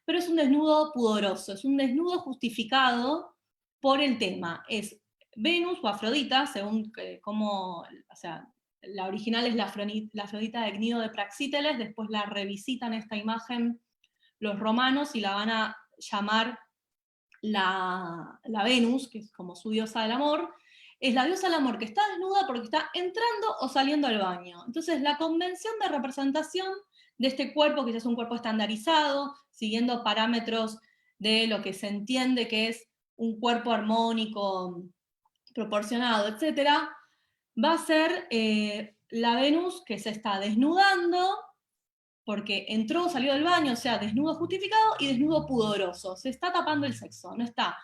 pero es un desnudo pudoroso, es un desnudo justificado por el tema. Es Venus o Afrodita, según cómo, o sea, la original es la Afrodita de Cnido de Praxíteles, después la revisitan esta imagen los romanos y la van a llamar la Venus, que es como su diosa del amor. Es la diosa del amor que está desnuda porque está entrando o saliendo al baño. Entonces la convención de representación de este cuerpo, que ya es un cuerpo estandarizado, siguiendo parámetros de lo que se entiende que es un cuerpo armónico, proporcionado, etc., va a ser la Venus que se está desnudando, porque entró, salió del baño, o sea, desnudo justificado y desnudo pudoroso. Se está tapando el sexo, no está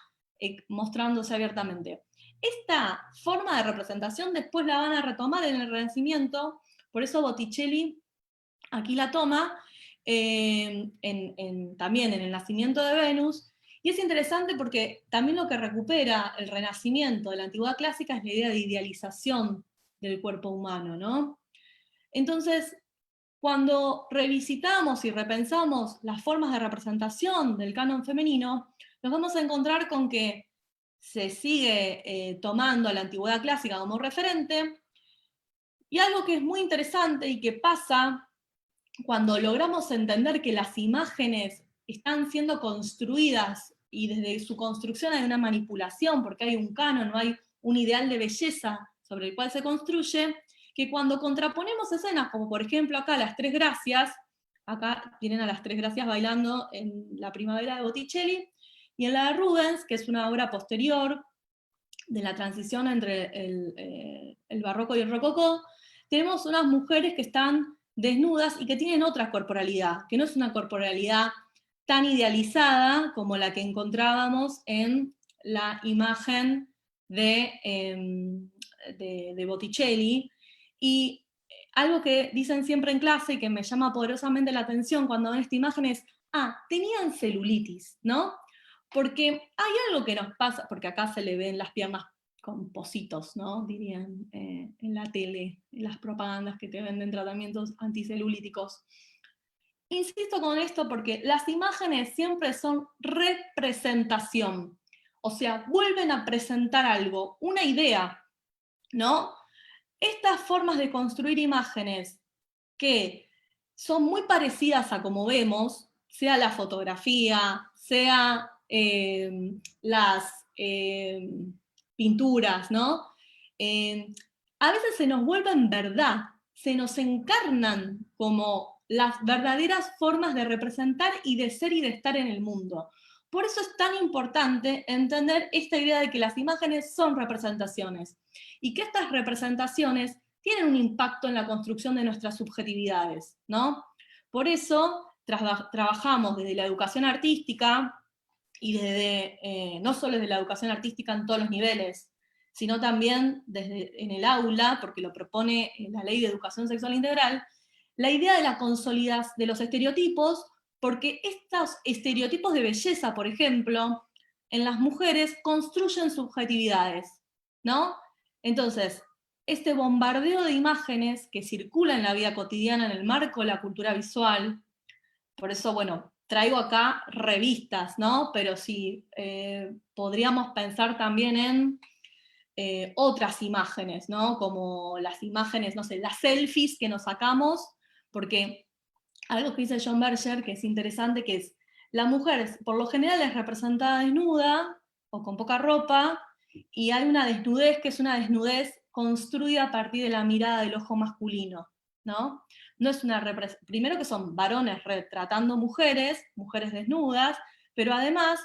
mostrándose abiertamente. Esta forma de representación después la van a retomar en el Renacimiento, por eso Botticelli aquí la toma, también en el nacimiento de Venus, Y es interesante porque también lo que recupera el Renacimiento de la Antigüedad clásica es la idea de idealización del cuerpo humano, ¿no? Entonces, cuando revisitamos y repensamos las formas de representación del canon femenino, nos vamos a encontrar con que se sigue tomando a la Antigüedad clásica como referente, y algo que es muy interesante y que pasa cuando logramos entender que las imágenes están siendo construidas y desde su construcción hay una manipulación, porque hay un canon, no hay un ideal de belleza sobre el cual se construye, que cuando contraponemos escenas, como por ejemplo acá las Tres Gracias, acá tienen a las Tres Gracias bailando en La Primavera de Botticelli, y en la de Rubens, que es una obra posterior de la transición entre el barroco y el rococó, tenemos unas mujeres que están desnudas y que tienen otra corporalidad, que no es una corporalidad tan idealizada como la que encontrábamos en la imagen de Botticelli. Y algo que dicen siempre en clase y que me llama poderosamente la atención cuando ven esta imagen es, tenían celulitis, ¿no? Porque hay algo que nos pasa, porque acá se le ven las piernas con pocitos, ¿no? Dirían en la tele, en las propagandas que te venden tratamientos anticelulíticos. Insisto con esto porque las imágenes siempre son representación, o sea, vuelven a presentar algo, una idea, ¿no? Estas formas de construir imágenes que son muy parecidas a como vemos, sea la fotografía, sea las pinturas, ¿no? A veces se nos vuelven verdad, se nos encarnan como las verdaderas formas de representar y de ser y de estar en el mundo. Por eso es tan importante entender esta idea de que las imágenes son representaciones y que estas representaciones tienen un impacto en la construcción de nuestras subjetividades, ¿no? Por eso trabajamos desde la educación artística y desde, no solo desde la educación artística en todos los niveles, sino también desde en el aula, porque lo propone la Ley de Educación Sexual Integral, la idea de la consolidación de los estereotipos, porque estos estereotipos de belleza, por ejemplo, en las mujeres construyen subjetividades, ¿no? Entonces, este bombardeo de imágenes que circula en la vida cotidiana en el marco de la cultura visual, por eso, bueno, traigo acá revistas, ¿no? Pero sí, podríamos pensar también en otras imágenes, ¿no? Como las imágenes, no sé, las selfies que nos sacamos, porque algo que dice John Berger, que es interesante, que es, la mujer por lo general es representada desnuda o con poca ropa, y hay una desnudez que es una desnudez construida a partir de la mirada del ojo masculino, ¿no? No es una primero que son varones retratando mujeres, mujeres desnudas, pero además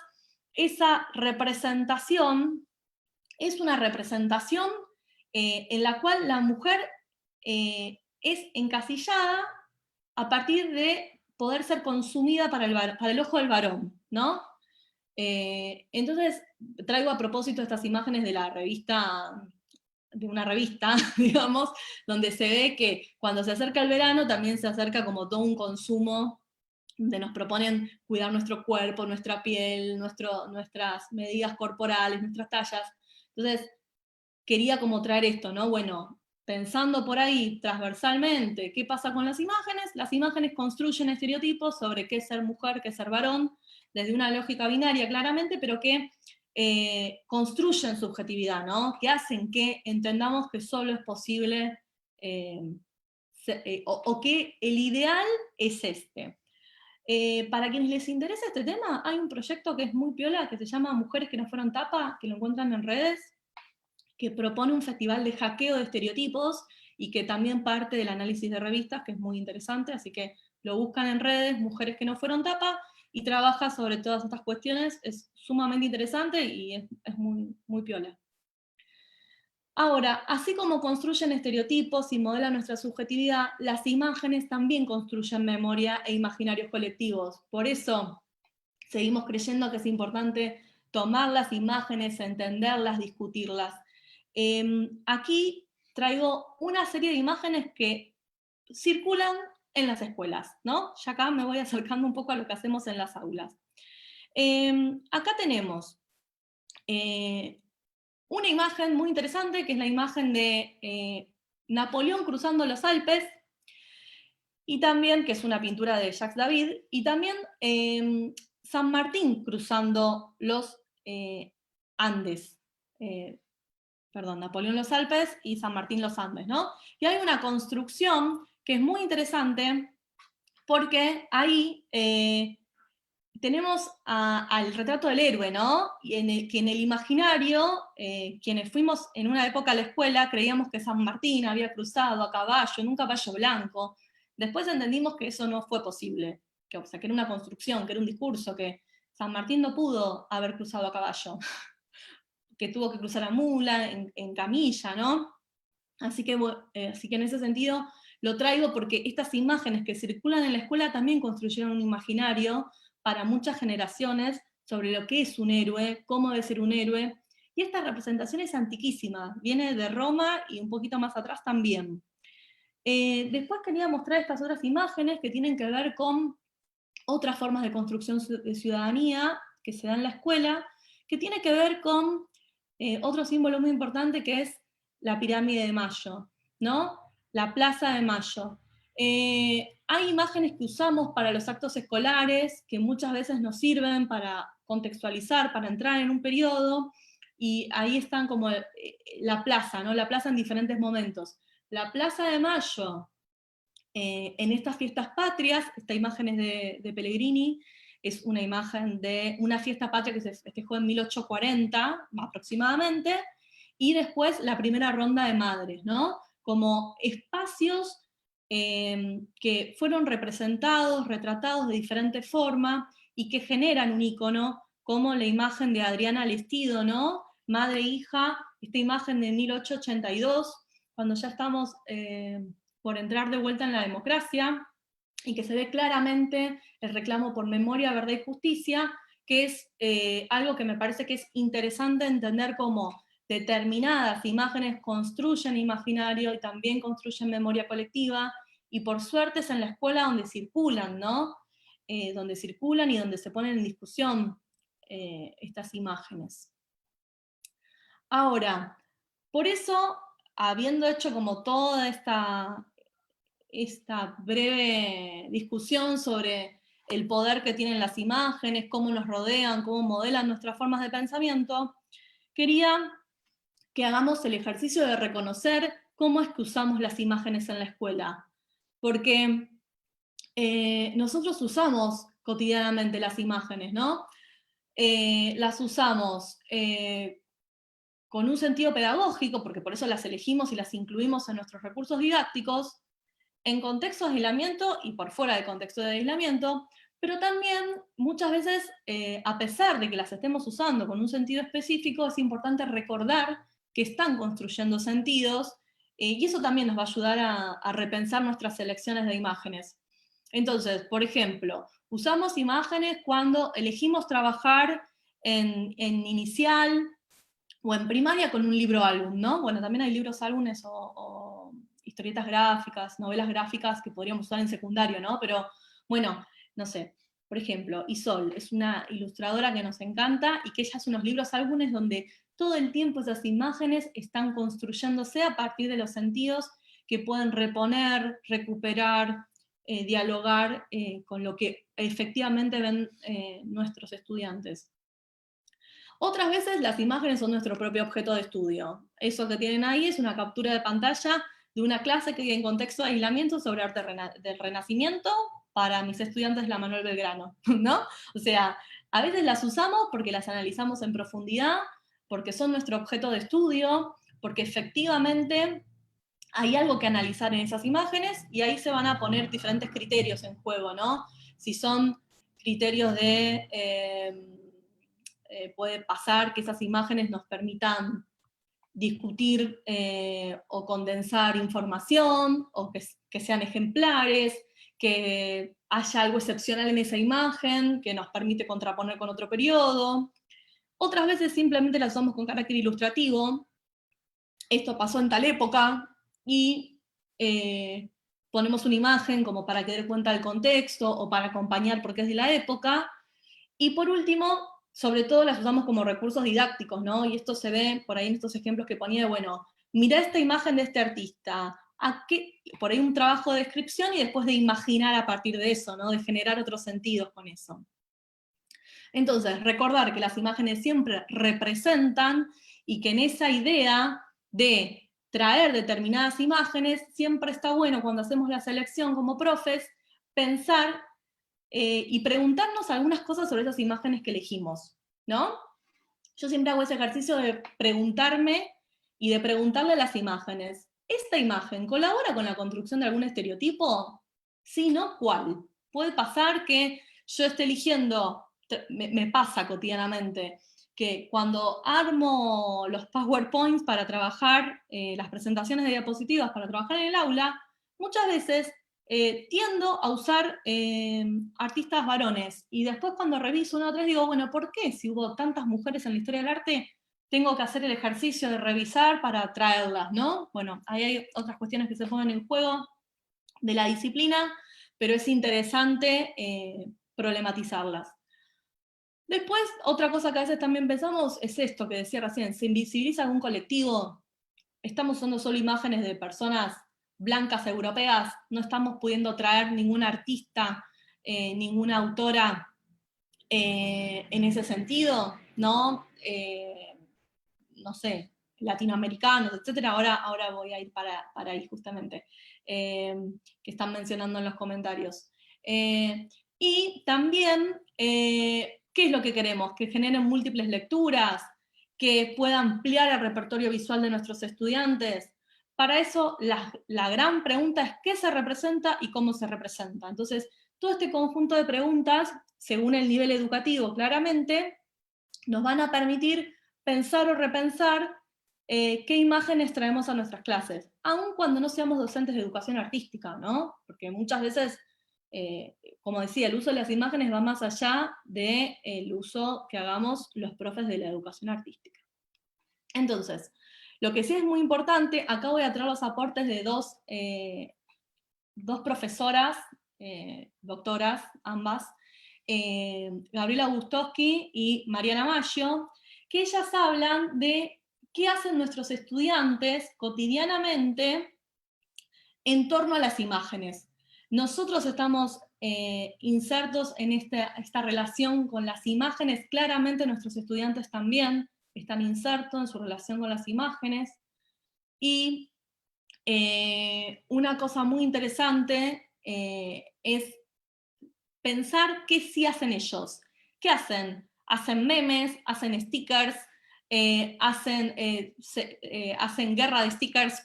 esa representación es una representación en la cual la mujer es encasillada a partir de poder ser consumida para el ojo del varón, ¿no? Entonces, traigo a propósito estas imágenes de la revista, de una revista, digamos, donde se ve que cuando se acerca el verano también se acerca como todo un consumo donde nos proponen cuidar nuestro cuerpo, nuestra piel, nuestras medidas corporales, nuestras tallas. Entonces, quería como traer esto, ¿no? Bueno, pensando por ahí transversalmente qué pasa con las imágenes construyen estereotipos sobre qué es ser mujer, qué es ser varón, desde una lógica binaria claramente, pero que construyen subjetividad, ¿no? Que hacen que entendamos que solo es posible o que el ideal es este. Para quienes les interesa este tema, hay un proyecto que es muy piola, que se llama Mujeres que no fueron tapa, que lo encuentran en redes, que propone un festival de hackeo de estereotipos y que también parte del análisis de revistas, que es muy interesante, así que lo buscan en redes, Mujeres que no fueron tapa, y trabaja sobre todas estas cuestiones, es sumamente interesante y es muy, muy piola. Ahora, así como construyen estereotipos y modelan nuestra subjetividad, las imágenes también construyen memoria e imaginarios colectivos. Por eso seguimos creyendo que es importante tomar las imágenes, entenderlas, discutirlas. Aquí traigo una serie de imágenes que circulan en las escuelas, ¿no? Ya acá me voy acercando un poco a lo que hacemos en las aulas. Acá tenemos una imagen muy interesante, que es la imagen de Napoleón cruzando los Alpes, y también, que es una pintura de Jacques David, y también San Martín cruzando los Andes. Perdón, Napoleón los Alpes y San Martín los Andes, ¿no? Y hay una construcción que es muy interesante, porque ahí tenemos al retrato del héroe, ¿no? Y que en el imaginario, quienes fuimos en una época a la escuela, creíamos que San Martín había cruzado a caballo, en un caballo blanco. Después entendimos que eso no fue posible, o sea, que era una construcción, que era un discurso, que San Martín no pudo haber cruzado a caballo, que tuvo que cruzar a mula, en camilla, ¿no? Así que en ese sentido lo traigo porque estas imágenes que circulan en la escuela también construyeron un imaginario para muchas generaciones sobre lo que es un héroe, cómo debe ser un héroe, y esta representación es antiquísima, viene de Roma y un poquito más atrás también. Después quería mostrar estas otras imágenes que tienen que ver con otras formas de construcción de ciudadanía que se da en la escuela, que tiene que ver con otro símbolo muy importante, que es la pirámide de Mayo, ¿no? La Plaza de Mayo. Hay imágenes que usamos para los actos escolares, que muchas veces nos sirven para contextualizar, para entrar en un periodo, y ahí están como la plaza, ¿no? La plaza en diferentes momentos. La Plaza de Mayo, en estas fiestas patrias, esta imagen es de Pellegrini, es una imagen de una fiesta patria que se festejó en 1840 aproximadamente, y después la primera ronda de madres, ¿no? Como espacios que fueron representados, retratados de diferente forma, y que generan un icono, como la imagen de Adriana Lestido, ¿no? Madre e hija, esta imagen de 1882, cuando ya estamos por entrar de vuelta en la democracia, y que se ve claramente el reclamo por memoria, verdad y justicia, que es algo que me parece que es interesante entender cómo determinadas imágenes construyen imaginario y también construyen memoria colectiva, y por suerte es en la escuela donde circulan, ¿no? Donde circulan y donde se ponen en discusión estas imágenes. Ahora, por eso, habiendo hecho como toda esta breve discusión sobre el poder que tienen las imágenes, cómo nos rodean, cómo modelan nuestras formas de pensamiento, quería que hagamos el ejercicio de reconocer cómo es que usamos las imágenes en la escuela. Porque nosotros usamos cotidianamente las imágenes, ¿no? Las usamos con un sentido pedagógico, porque por eso las elegimos y las incluimos en nuestros recursos didácticos, en contextos de aislamiento y por fuera del contexto de aislamiento, pero también muchas veces, a pesar de que las estemos usando con un sentido específico, es importante recordar que están construyendo sentidos, y eso también nos va a ayudar a repensar nuestras selecciones de imágenes. Entonces, por ejemplo, usamos imágenes cuando elegimos trabajar en inicial o en primaria con un libro álbum, ¿no? Bueno, también hay libros álbumes o historietas gráficas, novelas gráficas que podríamos usar en secundario, ¿no? Pero, bueno, no sé, por ejemplo, Isol es una ilustradora que nos encanta y que ella hace unos libros álbumes donde todo el tiempo esas imágenes están construyéndose a partir de los sentidos que pueden reponer, recuperar, dialogar con lo que efectivamente ven nuestros estudiantes. Otras veces las imágenes son nuestro propio objeto de estudio. Eso que tienen ahí es una captura de pantalla de una clase que di en contexto de aislamiento sobre arte del Renacimiento para mis estudiantes de la Manuel Belgrano, ¿no? O sea, a veces las usamos porque las analizamos en profundidad, porque son nuestro objeto de estudio, porque efectivamente hay algo que analizar en esas imágenes, y ahí se van a poner diferentes criterios en juego, ¿no? Si son criterios de... puede pasar que esas imágenes nos permitan discutir o condensar información, o que sean ejemplares, que haya algo excepcional en esa imagen, que nos permite contraponer con otro periodo. Otras veces simplemente las usamos con carácter ilustrativo. Esto pasó en tal época, y ponemos una imagen como para que dé cuenta del contexto, o para acompañar porque es de la época, Y por último, sobre todo las usamos como recursos didácticos, ¿no? Y esto se ve por ahí en estos ejemplos que ponía, bueno, mirá esta imagen de este artista, por ahí un trabajo de descripción y después de imaginar a partir de eso, ¿no? De generar otros sentidos con eso. Entonces, recordar que las imágenes siempre representan y que en esa idea de traer determinadas imágenes, siempre está bueno cuando hacemos la selección como profes, pensar y preguntarnos algunas cosas sobre esas imágenes que elegimos, ¿no? Yo siempre hago ese ejercicio de preguntarme y de preguntarle a las imágenes, ¿esta imagen colabora con la construcción de algún estereotipo? Sí, ¿no? ¿Cuál? Puede pasar que yo esté eligiendo, me pasa cotidianamente, que cuando armo los PowerPoints para trabajar, las presentaciones de diapositivas para trabajar en el aula, muchas veces tiendo a usar artistas varones, y después cuando reviso una otra vez digo, bueno, ¿por qué si hubo tantas mujeres en la historia del arte tengo que hacer el ejercicio de revisar para traerlas, ¿no? Bueno, ahí hay otras cuestiones que se ponen en juego de la disciplina, pero es interesante problematizarlas. Después, otra cosa que a veces también pensamos es esto que decía recién, se invisibiliza algún colectivo, estamos usando solo imágenes de personas blancas europeas, no estamos pudiendo traer ningún artista, ninguna autora en ese sentido, ¿no? No sé, latinoamericanos, etcétera. Ahora voy a ir para ahí justamente, que están mencionando en los comentarios. Y también, ¿qué es lo que queremos? Que generen múltiples lecturas, que pueda ampliar el repertorio visual de nuestros estudiantes. Para eso, la gran pregunta es qué se representa y cómo se representa. Entonces, todo este conjunto de preguntas, según el nivel educativo, claramente, nos van a permitir pensar o repensar qué imágenes traemos a nuestras clases, aun cuando no seamos docentes de educación artística, ¿no? Porque muchas veces, como decía, el uso de las imágenes va más allá del uso que hagamos los profes de la educación artística. Entonces, lo que sí es muy importante, acá voy a traer los aportes de dos profesoras, doctoras, ambas, Gabriela Gustowski y Mariana Maggio, que ellas hablan de qué hacen nuestros estudiantes cotidianamente en torno a las imágenes. Nosotros estamos insertos en esta relación con las imágenes, claramente nuestros estudiantes también están insertos en su relación con las imágenes, y una cosa muy interesante es pensar qué sí hacen ellos. ¿Qué hacen? Hacen memes, hacen stickers, hacen guerra de stickers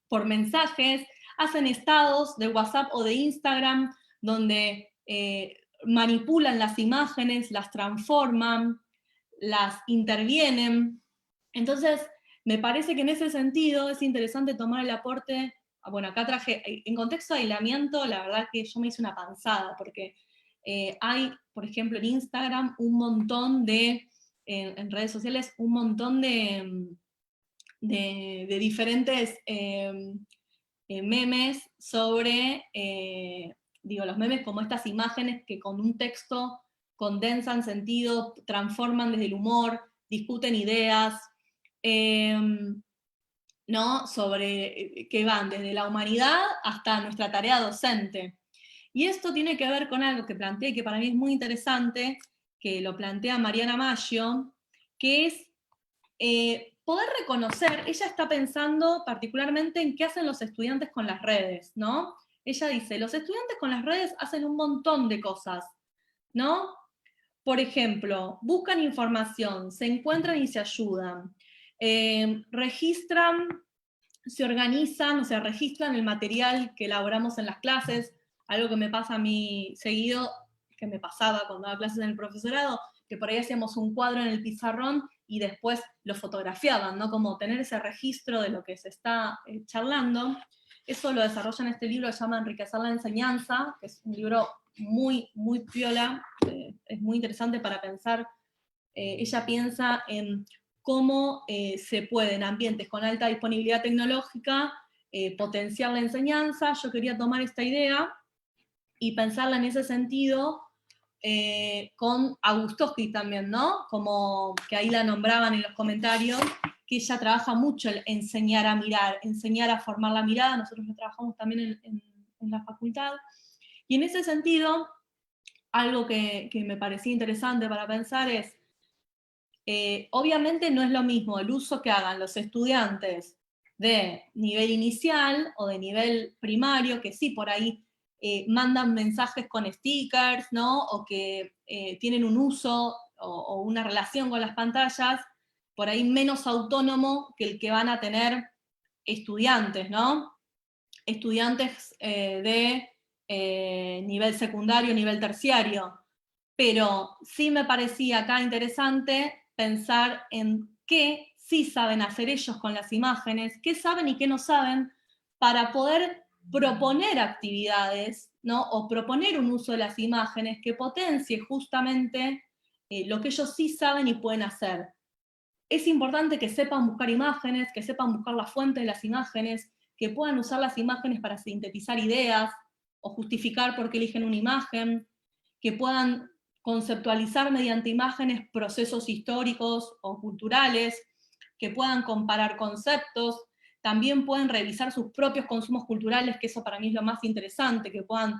por mensajes, hacen estados de WhatsApp o de Instagram donde manipulan las imágenes, las transforman, las intervienen. Entonces, me parece que en ese sentido es interesante tomar el aporte. Bueno, acá traje, en contexto de aislamiento, la verdad que yo me hice una panzada, porque hay, por ejemplo, en Instagram un montón en redes sociales, un montón de diferentes memes sobre, digo, los memes como estas imágenes que con un texto condensan sentido, transforman desde el humor, discuten ideas, ¿no? Sobre que van desde la humanidad hasta nuestra tarea docente. Y esto tiene que ver con algo que planteé, que para mí es muy interesante, que lo plantea Mariana Maggio, que es poder reconocer, ella está pensando particularmente en qué hacen los estudiantes con las redes, ¿no? Ella dice, los estudiantes con las redes hacen un montón de cosas, ¿no? Por ejemplo, buscan información, se encuentran y se ayudan, registran, se organizan, o sea, registran el material que elaboramos en las clases, algo que me pasa a mí seguido, que me pasaba cuando daba clases en el profesorado, que por ahí hacíamos un cuadro en el pizarrón y después lo fotografiaban, ¿no? Como tener ese registro de lo que se está charlando. Eso lo desarrolla en este libro que se llama Enriquecer la enseñanza, que es un libro muy, muy piola, es muy interesante para pensar. Ella piensa en cómo se puede en ambientes con alta disponibilidad tecnológica potenciar la enseñanza. Yo quería tomar esta idea y pensarla en ese sentido con Agustoski también, ¿no? Como que ahí la nombraban en los comentarios, que ella trabaja mucho el enseñar a mirar, enseñar a formar la mirada, nosotros lo trabajamos también en la facultad, y en ese sentido, algo que me parecía interesante para pensar es, obviamente no es lo mismo el uso que hagan los estudiantes de nivel inicial o de nivel primario, que sí, por ahí mandan mensajes con stickers, ¿no? O que tienen un uso o una relación con las pantallas, por ahí menos autónomo que el que van a tener estudiantes, ¿no? Estudiantes de nivel secundario, nivel terciario. Pero sí me parecía acá interesante pensar en qué sí saben hacer ellos con las imágenes, qué saben y qué no saben, para poder proponer actividades, ¿no? O proponer un uso de las imágenes que potencie justamente lo que ellos sí saben y pueden hacer. Es importante que sepan buscar imágenes, que sepan buscar la fuente de las imágenes, que puedan usar las imágenes para sintetizar ideas o justificar por qué eligen una imagen, que puedan conceptualizar mediante imágenes procesos históricos o culturales, que puedan comparar conceptos, también pueden revisar sus propios consumos culturales, que eso para mí es lo más interesante, que puedan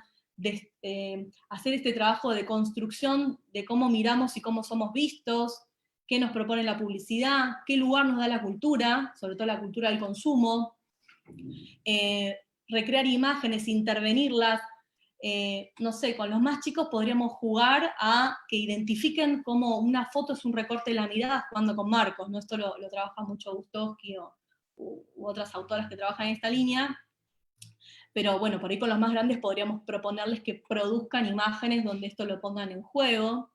hacer este trabajo de construcción de cómo miramos y cómo somos vistos, qué nos propone la publicidad, qué lugar nos da la cultura, sobre todo la cultura del consumo, recrear imágenes, intervenirlas. No sé, con los más chicos podríamos jugar a que identifiquen cómo una foto es un recorte de la mirada jugando con marcos, ¿no? Esto lo trabaja mucho Gustowski u otras autoras que trabajan en esta línea, pero bueno, por ahí con los más grandes podríamos proponerles que produzcan imágenes donde esto lo pongan en juego.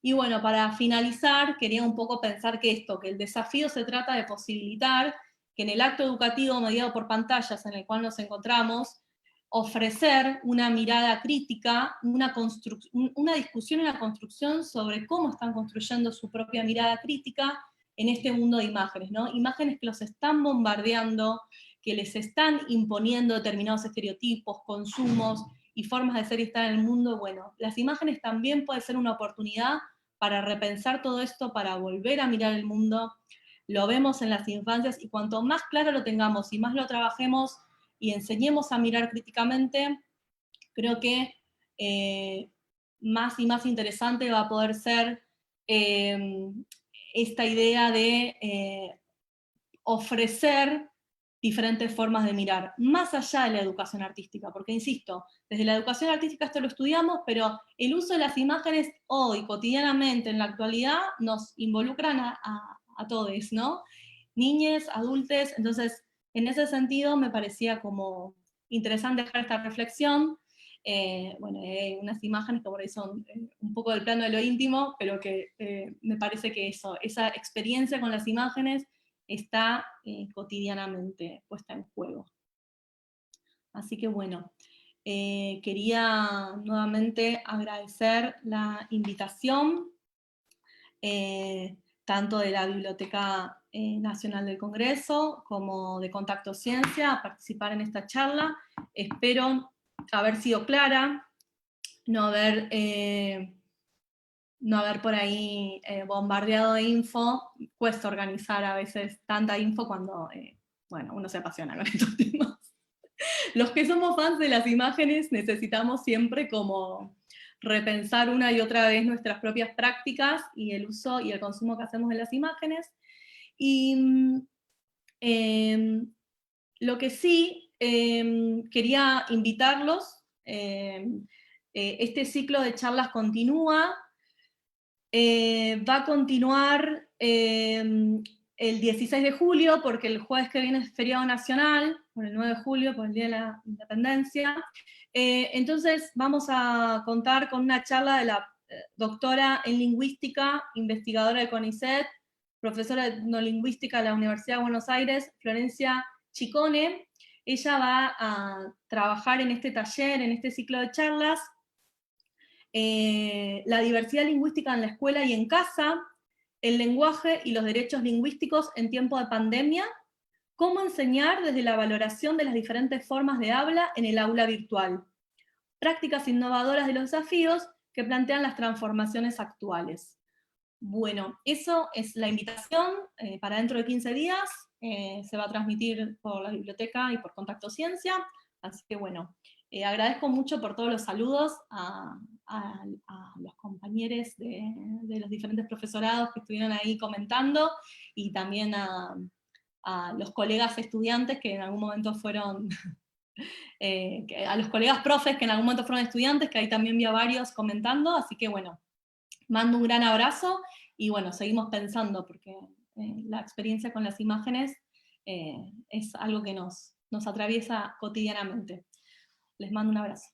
Y bueno, para finalizar, quería un poco pensar que el desafío se trata de posibilitar que en el acto educativo mediado por pantallas en el cual nos encontramos, ofrecer una mirada crítica, una discusión y una construcción sobre cómo están construyendo su propia mirada crítica en este mundo de imágenes, ¿no? Imágenes que los están bombardeando, que les están imponiendo determinados estereotipos, consumos y formas de ser y estar en el mundo. Bueno, las imágenes también pueden ser una oportunidad para repensar todo esto, para volver a mirar el mundo. Lo vemos en las infancias, y cuanto más claro lo tengamos y más lo trabajemos y enseñemos a mirar críticamente, creo que más y más interesante va a poder ser esta idea de ofrecer diferentes formas de mirar, más allá de la educación artística, porque insisto, desde la educación artística esto lo estudiamos, pero el uso de las imágenes hoy, cotidianamente, en la actualidad, nos involucran a todos, ¿no? Niñes, adultos, entonces, en ese sentido me parecía como interesante dejar esta reflexión. Bueno, hay unas imágenes que por ahí son un poco del plano de lo íntimo, pero que me parece que esa experiencia con las imágenes está cotidianamente puesta en juego. Así que bueno, quería nuevamente agradecer la invitación, tanto de la Biblioteca Nacional del Congreso como de Contacto Ciencia, a participar en esta charla. Espero haber sido clara, no haber por ahí bombardeado de info. Cuesta organizar a veces tanta info cuando, bueno, uno se apasiona con estos temas. Los que somos fans de las imágenes necesitamos siempre como repensar una y otra vez nuestras propias prácticas y el uso y el consumo que hacemos de las imágenes. Y lo que sí quería invitarlos, este ciclo de charlas continúa. Va a continuar el 16 de julio, porque el jueves que viene es feriado nacional, por el 9 de julio, por el Día de la Independencia. Entonces vamos a contar con una charla de la doctora en lingüística, investigadora de CONICET, profesora de etnolingüística de la Universidad de Buenos Aires, Florencia Chicone. Ella va a trabajar en este taller, en este ciclo de charlas, la diversidad lingüística en la escuela y en casa, el lenguaje y los derechos lingüísticos en tiempo de pandemia, cómo enseñar desde la valoración de las diferentes formas de habla en el aula virtual, prácticas innovadoras de los desafíos que plantean las transformaciones actuales. Bueno, eso es la invitación para dentro de 15 días, se va a transmitir por la biblioteca y por Contacto Ciencia, así que bueno, agradezco mucho por todos los saludos a los compañeros de los diferentes profesorados que estuvieron ahí comentando, y también a los colegas estudiantes que en algún momento fueron, a los colegas profes que en algún momento fueron estudiantes, que ahí también vi a varios comentando, así que bueno, mando un gran abrazo, y bueno, seguimos pensando, porque la experiencia con las imágenes es algo que nos atraviesa cotidianamente. Les mando un abrazo.